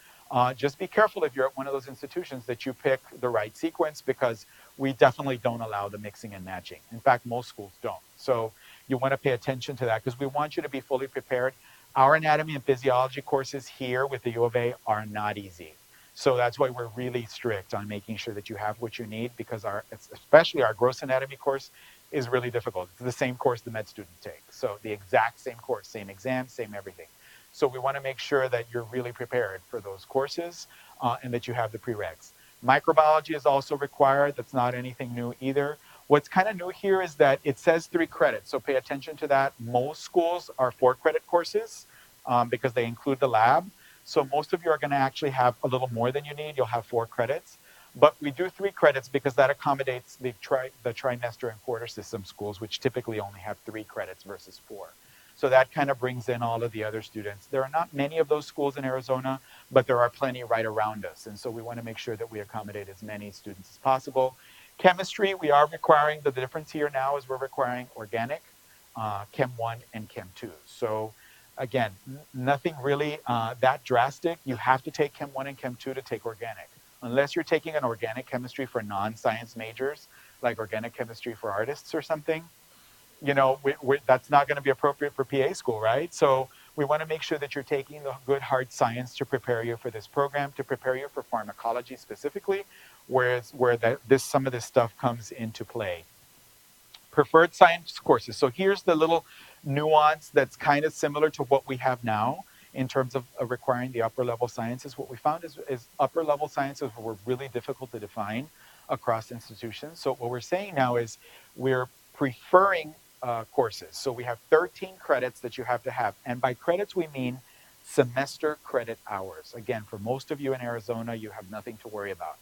Just be careful if you're at one of those institutions that you pick the right sequence, because we definitely don't allow the mixing and matching. In fact, most schools don't. So you want to pay attention to that, because we want you to be fully prepared. Our anatomy and physiology courses here with the U of A are not easy. So that's why we're really strict on making sure that you have what you need, because especially our gross anatomy course is really difficult. It's the same course the med students take. So the exact same course, same exam, same everything. So we want to make sure that you're really prepared for those courses and that you have the prereqs. Microbiology is also required. That's not anything new either. What's kind of new here is that it says 3 credits, so pay attention to that. Most schools are 4-credit courses because they include the lab. So most of you are going to actually have a little more than you need. You'll have 4 credits. But we do 3 credits because that accommodates the trimester and quarter system schools, which typically only have 3 credits versus 4. So that kind of brings in all of the other students. There are not many of those schools in Arizona, but there are plenty right around us. And so we want to make sure that we accommodate as many students as possible. Chemistry, we are requiring, the difference here now is we're requiring organic, Chem 1 and Chem 2. So again, nothing really that drastic. You have to take Chem 1 and Chem 2 to take organic. Unless you're taking an organic chemistry for non-science majors, like organic chemistry for artists or something, you know, that's not going to be appropriate for PA school, right? So we want to make sure that you're taking the good hard science to prepare you for this program, to prepare you for pharmacology specifically, where some of this stuff comes into play. Preferred science courses. So here's the little nuance that's kind of similar to what we have now in terms of requiring the upper level sciences. What we found is upper level sciences were really difficult to define across institutions. So what we're saying now is we're preferring courses. So we have 13 credits that you have to have. And by credits, we mean semester credit hours. Again, for most of you in Arizona, you have nothing to worry about.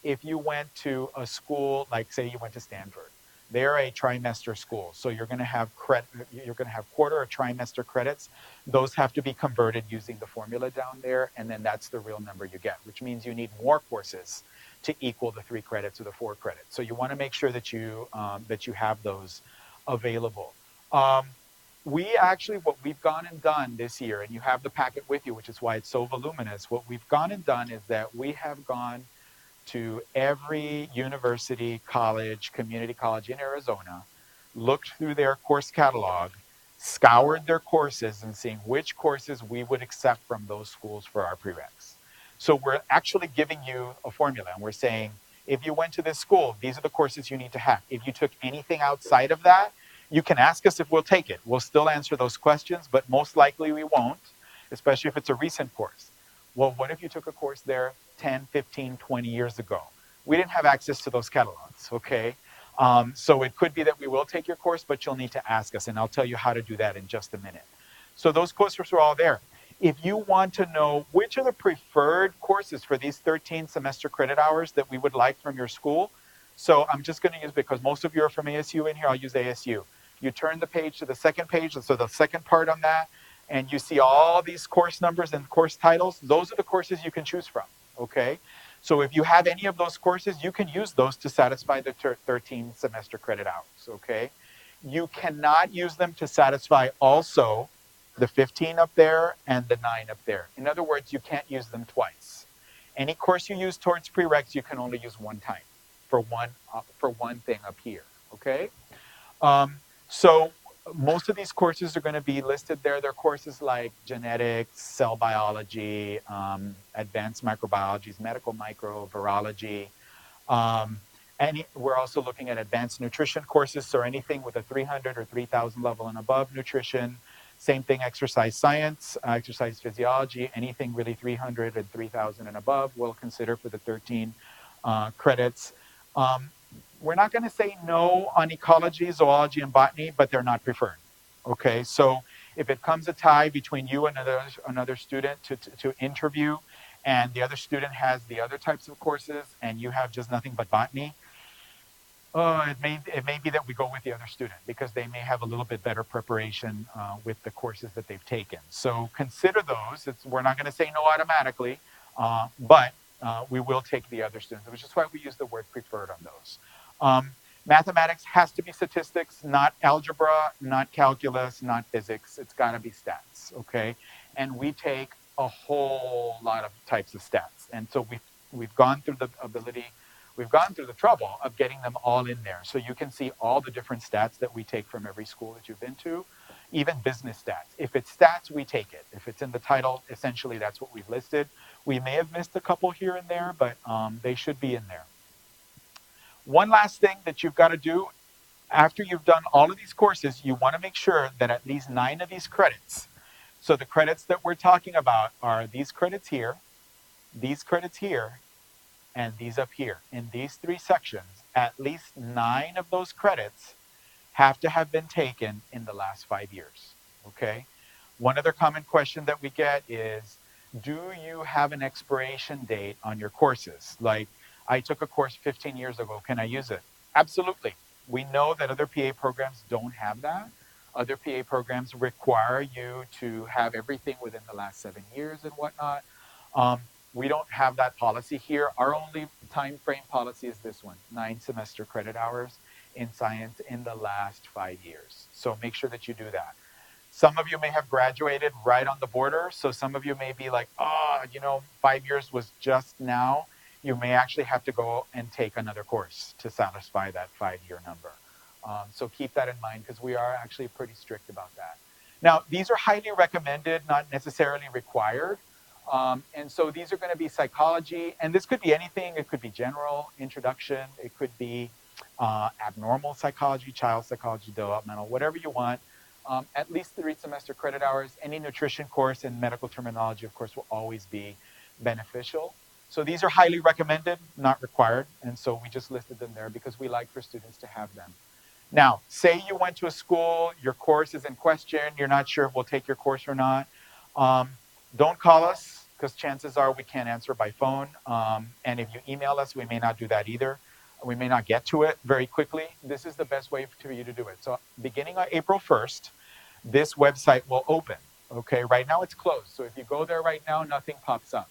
If you went to a school, like say you went to Stanford, they're a trimester school. So you're going to have quarter or trimester credits. Those have to be converted using the formula down there. And then that's the real number you get, which means you need more courses to equal the 3 credits or the 4 credits. So you want to make sure that you have those available. We actually, what we've gone and done this year, and you have the packet with you, which is why it's so voluminous. What we've gone and done is that we have gone to every university, college, community college in Arizona, looked through their course catalog, scoured their courses, and seeing which courses we would accept from those schools for our prereqs. So we're actually giving you a formula, and we're saying, if you went to this school, these are the courses you need to have. If you took anything outside of that, you can ask us if we'll take it. We'll still answer those questions, but most likely we won't, especially if it's a recent course. Well, what if you took a course there 10, 15, 20 years ago? We didn't have access to those catalogs, okay? So it could be that we will take your course, but you'll need to ask us, and I'll tell you how to do that in just a minute. So those courses are all there. If you want to know which are the preferred courses for these 13 semester credit hours that we would like from your school, so I'm just going to use, because most of you are from ASU in here, I'll use ASU. You turn the page to the second page, so the second part on that, and you see all these course numbers and course titles. Those are the courses you can choose from, okay? So if you have any of those courses, you can use those to satisfy the 13 semester credit hours, okay? You cannot use them to satisfy also the 15 up there and the 9 up there. In other words, you can't use them twice. Any course you use towards prereqs, you can only use one time for one thing up here, okay? So most of these courses are going to be listed there. They're courses like genetics, cell biology, advanced microbiology, medical micro, virology. And we're also looking at advanced nutrition courses, so anything with a 300 or 3,000 level and above nutrition. Same thing, exercise science, exercise physiology, anything really 300 and 3,000 and above, we'll consider for the 13 credits. We're not going to say no on ecology, zoology, and botany, but they're not preferred. Okay, so if it comes a tie between you and another student to interview, and the other student has the other types of courses, and you have just nothing but botany, it may be that we go with the other student because they may have a little bit better preparation with the courses that they've taken. So consider those. We're not going to say no automatically, but we will take the other students, which is why we use the word preferred on those. Mathematics has to be statistics, not algebra, not calculus, not physics. It's got to be stats, okay? And we take a whole lot of types of stats. And so we've gone through we've gone through the trouble of getting them all in there. So you can see all the different stats that we take from every school that you've been to, even business stats. If it's stats, we take it. If it's in the title, essentially that's what we've listed. We may have missed a couple here and there, but they should be in there. One last thing that you've got to do after you've done all of these courses, you want to make sure that at least 9 of these credits, so the credits that we're talking about are these credits here, and these up here. In these 3 sections, at least 9 of those credits have to have been taken in the last 5 years, okay? One other common question that we get is, do you have an expiration date on your courses? Like, I took a course 15 years ago, can I use it? Absolutely. We know that other PA programs don't have that. Other PA programs require you to have everything within the last 7 years and whatnot. We don't have that policy here. Our only time frame policy is this one, 9 semester credit hours in science in the last 5 years. So make sure that you do that. Some of you may have graduated right on the border. So some of you may be like, 5 years was just now. You may actually have to go and take another course to satisfy that 5-year number. So keep that in mind because we are actually pretty strict about that. Now, these are highly recommended, not necessarily required. And so these are going to be psychology, and this could be anything. It could be general, introduction. It could be abnormal psychology, child psychology, developmental, whatever you want. At least 3 semester credit hours. Any nutrition course and medical terminology, of course, will always be beneficial. So these are highly recommended, not required. And so we just listed them there because we like for students to have them. Now, say you went to a school, your course is in question, you're not sure if we'll take your course or not. Don't call us because chances are we can't answer by phone. And if you email us, we may not do that either. We may not get to it very quickly. This is the best way for you to do it. So beginning on April 1st, this website will open. Okay, right now it's closed. So if you go there right now, nothing pops up.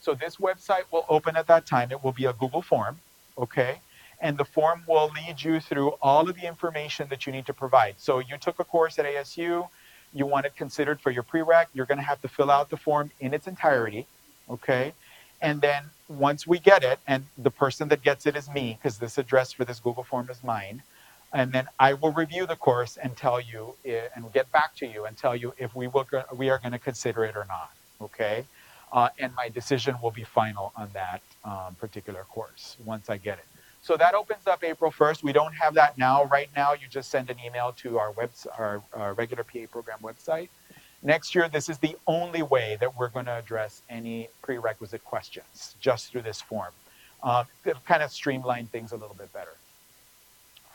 So this website will open at that time. It will be a Google form, okay? And the form will lead you through all of the information that you need to provide. So you took a course at ASU, you want it considered for your prereq, you're gonna have to fill out the form in its entirety, okay? And then once we get it, and the person that gets it is me, because this address for this Google form is mine, and then I will review the course and tell you, and get back to you and tell you if we are gonna consider it or not, okay? And my decision will be final on that particular course once I get it. So that opens up April 1st. We don't have that now. Right now, you just send an email to our regular PA program website. Next year, this is the only way that we're going to address any prerequisite questions, just through this form. It'll kind of streamline things a little bit better.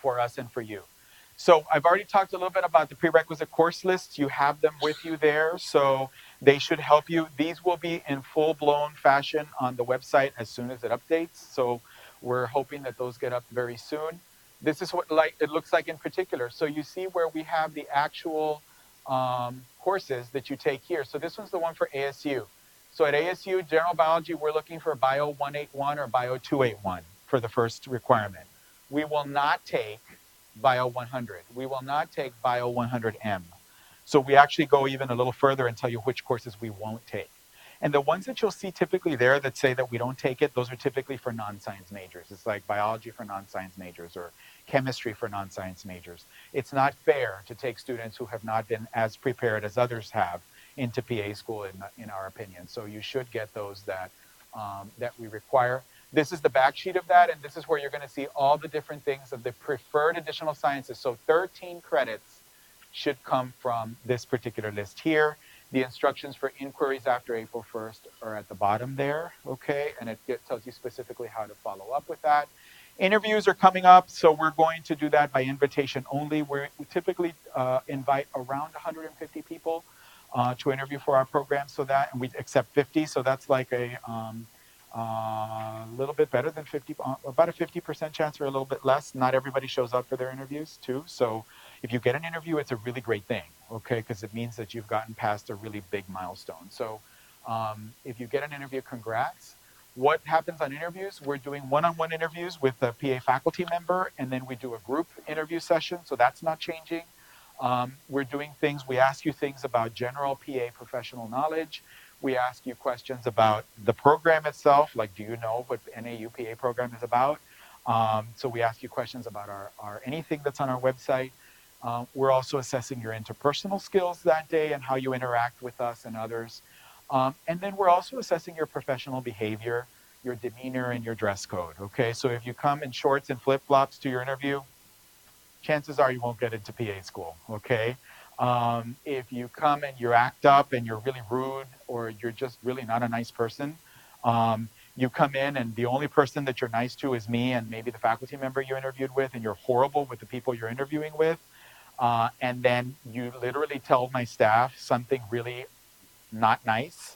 for us and for you. So I've already talked a little bit about the prerequisite course lists. You have them with you there, so they should help you. These will be in full-blown fashion on the website as soon as it updates. So we're hoping that those get up very soon. This is what it looks like in particular. So you see where we have the actual courses that you take here. So this one's the one for ASU. So at ASU, general biology, we're looking for Bio 181 or Bio 281 for the first requirement. We will not take Bio 100. We will not take Bio 100M. So we actually go even a little further and tell you which courses we won't take. And the ones that you'll see typically there that say that we don't take it, those are typically for non-science majors. It's like biology for non-science majors or chemistry for non-science majors. It's not fair to take students who have not been as prepared as others have into PA school, in our opinion. So you should get those that we require. This is the back sheet of that, and this is where you're going to see all the different things of the preferred additional sciences. So 13 credits should come from this particular list here. The instructions for inquiries after April 1st are at the bottom there, okay? And it tells you specifically how to follow up with that. Interviews are coming up, so we're going to do that by invitation only. We typically invite around 150 people to interview for our program, so that, and we accept 50, so that's like a little bit better than 50, about a 50% chance or a little bit less. Not everybody shows up for their interviews too. So if you get an interview, it's a really great thing, okay? Because it means that you've gotten past a really big milestone. So if you get an interview, congrats. What happens on interviews? We're doing one-on-one interviews with a PA faculty member, and then we do a group interview session, so that's not changing. We're doing things, we ask you things about general PA professional knowledge. We ask you questions about the program itself, like do you know what the NAU PA program is about? So we ask you questions about our anything that's on our website. We're also assessing your interpersonal skills that day and how you interact with us and others. And then we're also assessing your professional behavior, your demeanor, and your dress code, okay? So if you come in shorts and flip-flops to your interview, chances are you won't get into PA school, okay? If you come and you act up and you're really rude or you're just really not a nice person, you come in and the only person that you're nice to is me and maybe the faculty member you interviewed with, and you're horrible with the people you're interviewing with, and then you literally tell my staff something really not nice,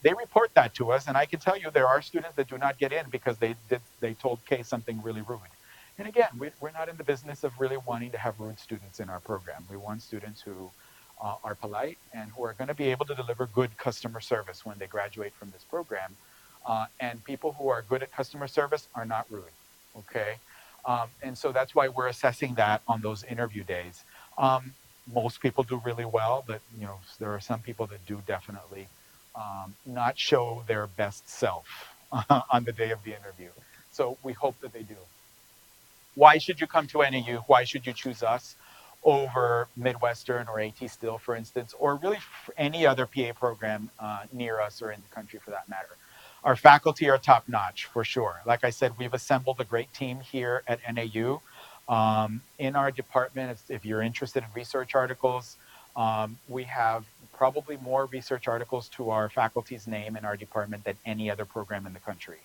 they report that to us, and I can tell you there are students that do not get in because they told Kay something really rude. And again, we're not in the business of really wanting to have rude students in our program. We want students who are polite and who are going to be able to deliver good customer service when they graduate from this program. And people who are good at customer service are not rude, okay? And so that's why we're assessing that on those interview days. Most people do really well, but you know, there are some people that do definitely not show their best self on the day of the interview. So we hope that they do. Why should you come to NAU? Why should you choose us over Midwestern or AT Still, for instance, or really any other PA program near us or in the country for that matter? Our faculty are top notch for sure. Like I said, we've assembled a great team here at NAU. In our department, if you're interested in research articles, we have probably more research articles to our faculty's name in our department than any other program in the country.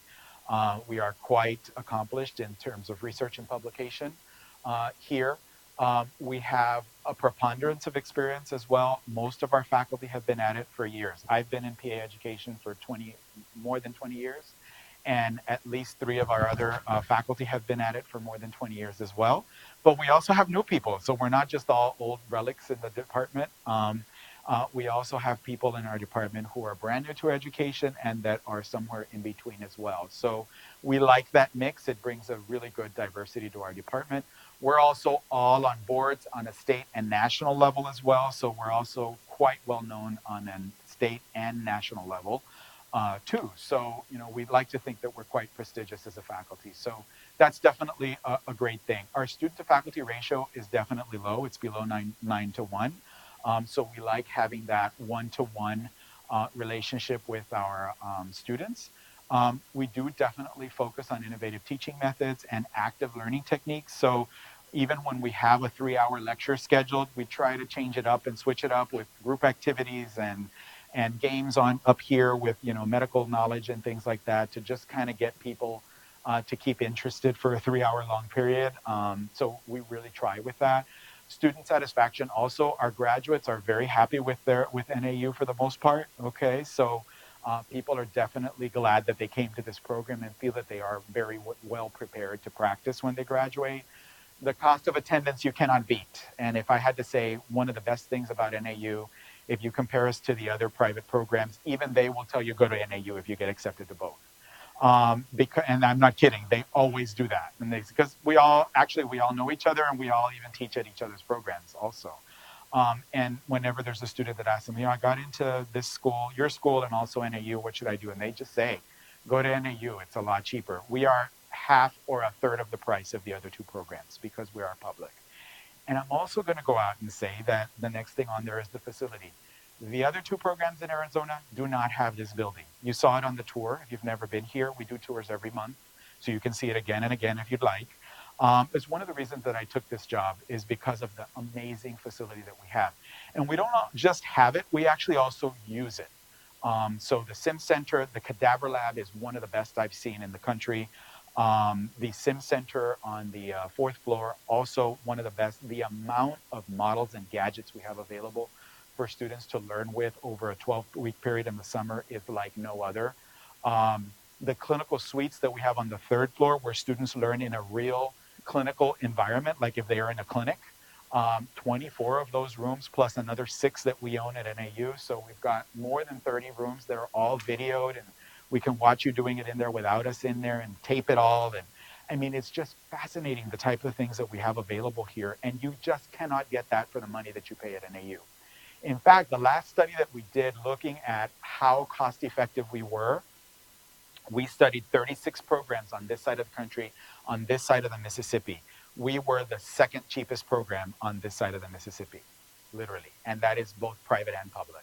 We are quite accomplished in terms of research and publication here. We have a preponderance of experience as well. Most of our faculty have been at it for years. I've been in PA education for more than 20 years, and at least 3 of our other faculty have been at it for more than 20 years as well. But we also have new people, so we're not just all old relics in the department. We also have people in our department who are brand new to education and that are somewhere in between as well. So we like that mix. It brings a really good diversity to our department. We're also all on boards on a state and national level as well. So we're also quite well known on a state and national level too. So, you know, we'd like to think that we're quite prestigious as a faculty. So that's definitely a great thing. Our student to faculty ratio is definitely low. It's below 9 to 1. So we like having that one-to-one relationship with our students. We do definitely focus on innovative teaching methods and active learning techniques. So even when we have a 3-hour lecture scheduled, we try to change it up and switch it up with group activities and games on up here with, you know, medical knowledge and things like that to just kind of get people to keep interested for a 3 hour long period. So we really try with that. Student satisfaction also, our graduates are very happy with NAU for the most part. Okay, so people are definitely glad that they came to this program and feel that they are very well prepared to practice when they graduate. The cost of attendance you cannot beat. And if I had to say one of the best things about NAU, if you compare us to the other private programs, even they will tell you go to NAU if you get accepted to both. Because, and I'm not kidding, they always do that. And because we all know each other, and we all even teach at each other's programs also. And whenever there's a student that asks them, I got into this school, your school, and also NAU, what should I do? And they just say, go to NAU, it's a lot cheaper. We are half or a third of the price of the other two programs because we are public. And I'm also going to go out and say that the next thing on there is the facility. The other two programs in Arizona do not have this building. You saw it on the tour. If you've never been here, we do tours every month, so you can see it again and again if you'd like. It's one of the reasons that I took this job is because of the amazing facility that we have. And we don't just have it, we actually also use it. So the Sim Center, the Cadaver Lab is one of the best I've seen in the country. The Sim Center on the fourth floor, also one of the best. The amount of models and gadgets we have available for students to learn with over a 12-week period in the summer is like no other. The clinical suites that we have on the third floor where students learn in a real clinical environment, like if they are in a clinic, 24 of those rooms plus another 6 that we own at NAU. So we've got more than 30 rooms that are all videoed, and we can watch you doing it in there without us in there and tape it all. And I mean, it's just fascinating the type of things that we have available here. And you just cannot get that for the money that you pay at NAU. In fact, the last study that we did looking at how cost effective we were, we studied 36 programs on this side of the country, on this side of the Mississippi. We were the second cheapest program on this side of the Mississippi, literally. And that is both private and public.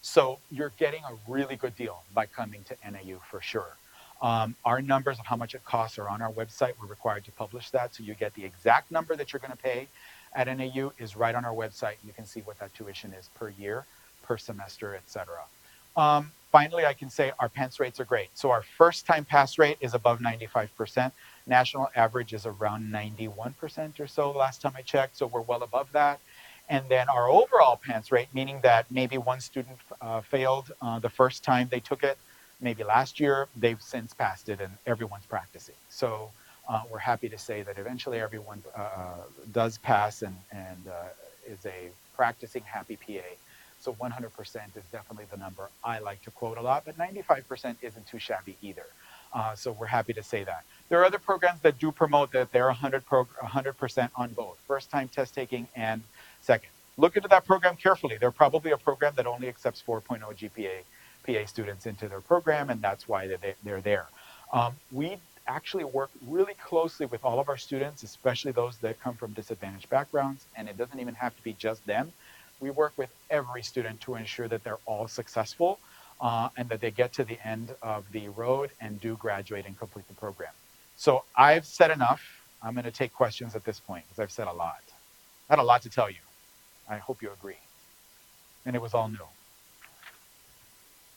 So you're getting a really good deal by coming to NAU for sure. Our numbers of how much it costs are on our website. We're required to publish that. So you get the exact number that you're going to pay at NAU is right on our website. You can see what that tuition is per year, per semester, etc. Finally, I can say our pass rates are great. So our first time pass rate is above 95%. National average is around 91% or so last time I checked. So we're well above that. And then our overall pass rate, meaning that maybe one student failed the first time they took it, maybe last year, they've since passed it and everyone's practicing. So we're happy to say that eventually everyone does pass and is a practicing happy PA. So 100% is definitely the number I like to quote a lot, but 95% isn't too shabby either. So we're happy to say that. There are other programs that do promote that they're 100% on both, first time test taking and second. Look into that program carefully. They're probably a program that only accepts 4.0 GPA PA students into their program, and that's why they're there. We actually work really closely with all of our students, especially those that come from disadvantaged backgrounds, and it doesn't even have to be just them. We work with every student to ensure that they're all successful and that they get to the end of the road and do graduate and complete the program. So I've said enough. I'm going to take questions at this point because I've said a lot. I had a lot to tell you. I hope you agree. And it was all new.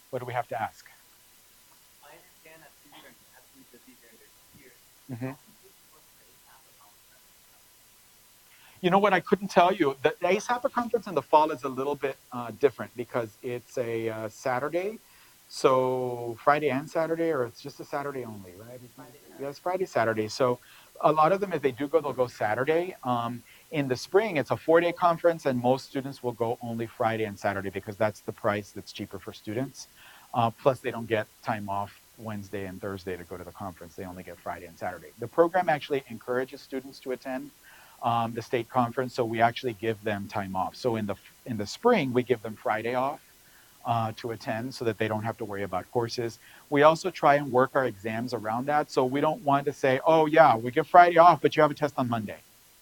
What do we have to ask? I understand that students have been busy during their years. Mm-hmm. You know what? I couldn't tell you. The ASAPA conference in the fall is a little bit different because it's a Saturday. So Friday and Saturday, or it's just a Saturday only, right? Yeah, it's Friday, Saturday. So a lot of them, if they do go, they'll go Saturday. In the spring, it's a 4-day conference, and most students will go only Friday and Saturday because that's the price that's cheaper for students. Plus, they don't get time off Wednesday and Thursday to go to the conference. They only get Friday and Saturday. The program actually encourages students to attend the state conference, so we actually give them time off. So in the spring, we give them Friday off to attend so that they don't have to worry about courses. We also try and work our exams around that. So we don't want to say, oh yeah, we give Friday off, but you have a test on Monday,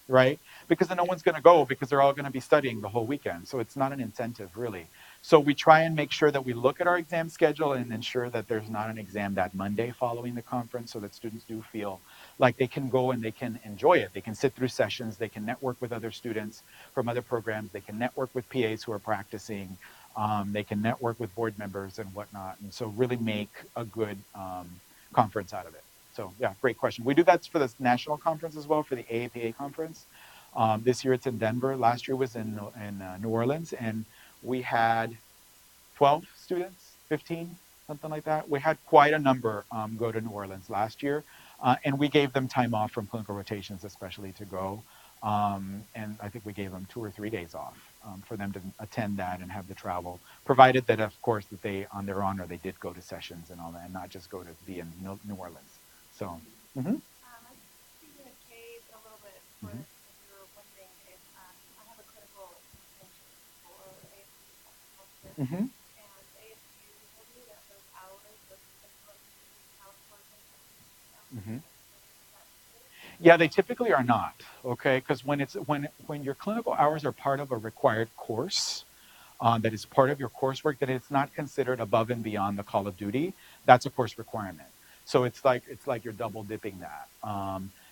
right? Because then no one's going to go because they're all going to be studying the whole weekend. So it's not an incentive really. So we try and make sure that we look at our exam schedule and ensure that there's not an exam that Monday following the conference so that students do feel like they can go and they can enjoy it. They can sit through sessions, they can network with other students from other programs, they can network with PAs who are practicing, they can network with board members and whatnot. And so really make a good conference out of it. So yeah, great question. We do that for the national conference as well, for the AAPA conference. This year it's in Denver. Last year was in New Orleans, and we had 12 students, 15, something like that. We had quite a number go to New Orleans last year, and we gave them time off from clinical rotations, especially to go. And I think we gave them 2 or 3 days off for them to attend that and have the travel, provided that, of course, that they, on their honor, they did go to sessions and all that, and not just go to be in New Orleans. So. Mm-hmm. I think in a case a little bit for Mm-hmm. if you're wondering if I have a critical intervention for ASU Mm-hmm. and ASU told me that those hours, those critical hours Mm-hmm. Yeah, they typically are not, okay? Because when your clinical hours are part of a required course, that is part of your coursework, that it's not considered above and beyond the call of duty. That's a course requirement. So it's like you're double dipping that.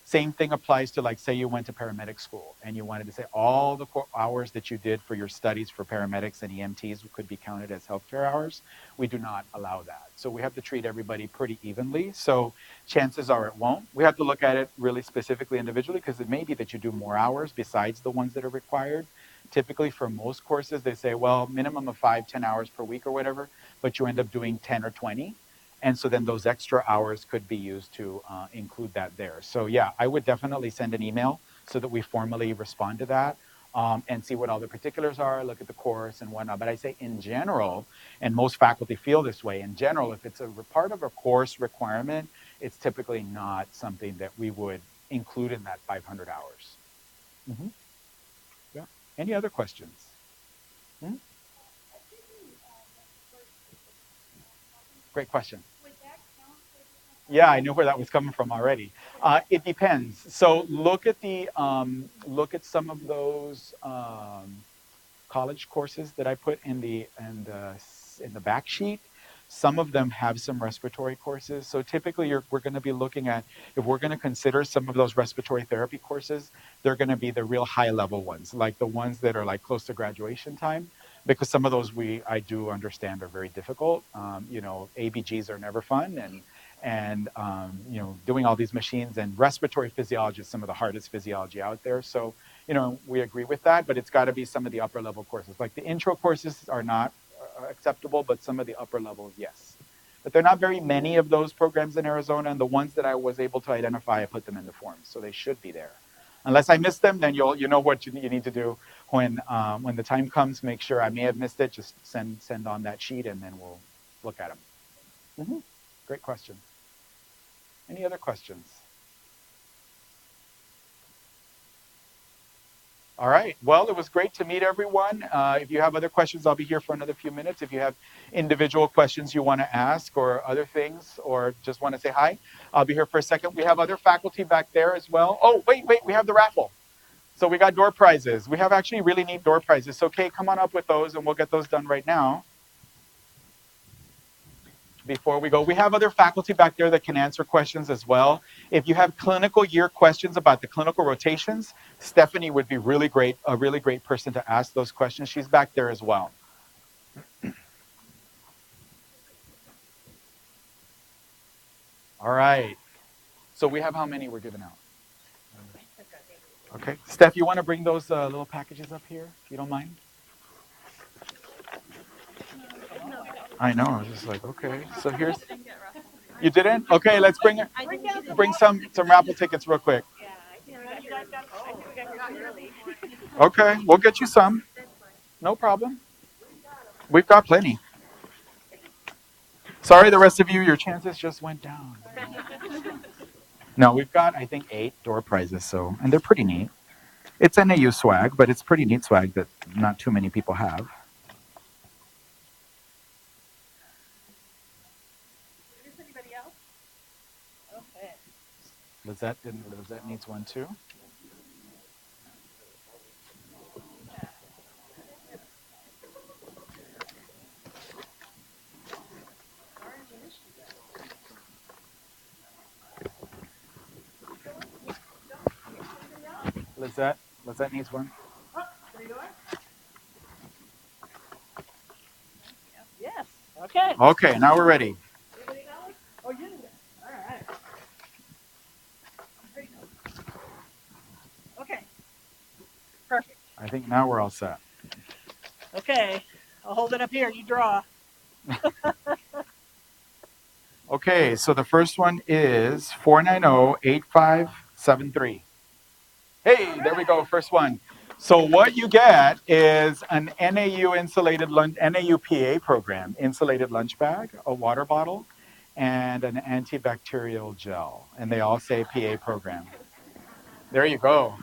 Same thing applies to, like, say you went to paramedic school and you wanted to say all the hours that you did for your studies for paramedics and EMTs could be counted as healthcare hours. We do not allow that. So we have to treat everybody pretty evenly. So chances are it won't. We have to look at it really specifically individually, because it may be that you do more hours besides the ones that are required. Typically for most courses, they say, well, minimum of 5-10 hours per week or whatever, but you end up doing 10 or 20. And so then those extra hours could be used to include that there. So yeah, I would definitely send an email so that we formally respond to that, and see what all the particulars are, look at the course and whatnot. But I say in general, and most faculty feel this way, in general, if it's a part of a course requirement, it's typically not something that we would include in that 500 hours. Mm-hmm. Yeah. Any other questions? Hmm? Great question. Yeah, I knew where that was coming from already. It depends. So look at some of those college courses that I put in the back sheet. Some of them have some respiratory courses. So typically we're going to be looking at, if we're going to consider some of those respiratory therapy courses, they're going to be the real high level ones, like the ones that are like close to graduation time, because some of those I do understand are very difficult. ABGs are never fun, and doing all these machines, and respiratory physiology is some of the hardest physiology out there. So we agree with that, but it's got to be some of the upper level courses. Like the intro courses are not acceptable, but some of the upper levels, yes. But there are not very many of those programs in Arizona, and the ones that I was able to identify, I put them in the forms, so they should be there. Unless I missed them, then you know what you need to do when the time comes. Make sure I may have missed it. Just send on that sheet, and then we'll look at them. Mm-hmm. Great question. Any other questions? All right. Well, it was great to meet everyone. If you have other questions, I'll be here for another few minutes. If you have individual questions you want to ask or other things, or just want to say hi, I'll be here for a second. We have other faculty back there as well. Oh, wait, we have the raffle. So we got door prizes. We have actually really neat door prizes. So Kay, come on up with those and we'll get those done right now. Before we go, we have other faculty back there that can answer questions as well. If you have clinical year questions about the clinical rotations, Stephanie would be a really great person to ask those questions. She's back there as well. All right. So we have how many we're giving out? Okay. Steph, you want to bring those little packages up here, if you don't mind? I know. I was just like, okay. So here's. You didn't? Okay, let's bring some raffle tickets real quick. Okay, we'll get you some. No problem. We've got plenty. Sorry, the rest of you, your chances just went down. No, we've got, I think, 8 door prizes, and they're pretty neat. It's NAU swag, but it's pretty neat swag that not too many people have. Anybody else? Okay. Lizette needs one too. Lizette needs one. Yes. Okay. Okay, now we're ready. Oh, you did it. All right. think now we're all set. Okay, I'll hold it up here. You draw. Okay, so the first one is 490-8573. Hey, there we go, first one. So what you get is an NAU insulated NAU PA program, insulated lunch bag, a water bottle, and an antibacterial gel. And they all say PA program. There you go.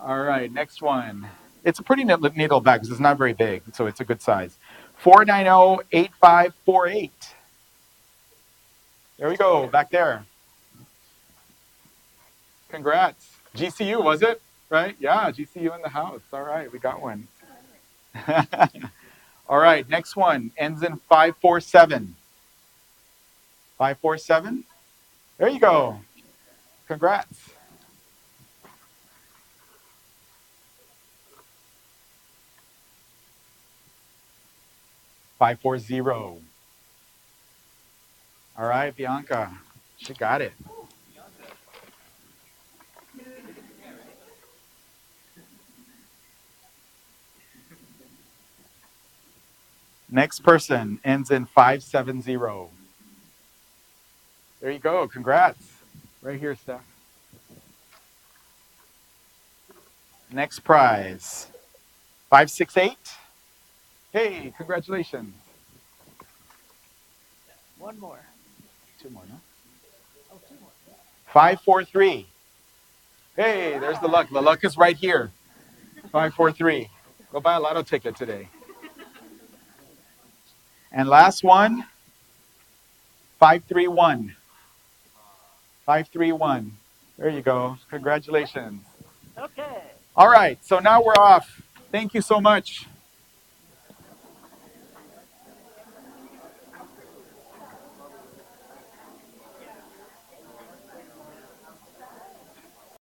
All right, next one. It's a pretty neat little bag because it's not very big, so it's a good size. 490-8548. There we go, back there. Congrats. GCU, was it? Right? Yeah, GCU in the house. All right, we got one. All right, next one ends in 547. 547? There you go. Congrats. Five four zero. All right, Bianca. She got it. Next person ends in 570. There you go. Congrats. Right here, Steph. Next prize. 568. Hey, congratulations. One more. Two more, no? Oh, two more. 543. Hey, there's the luck. The luck is right here. 543. Go buy a lotto ticket today. And last one, 531. 531. There you go. Congratulations. Okay. All right, so now we're off. Thank you so much.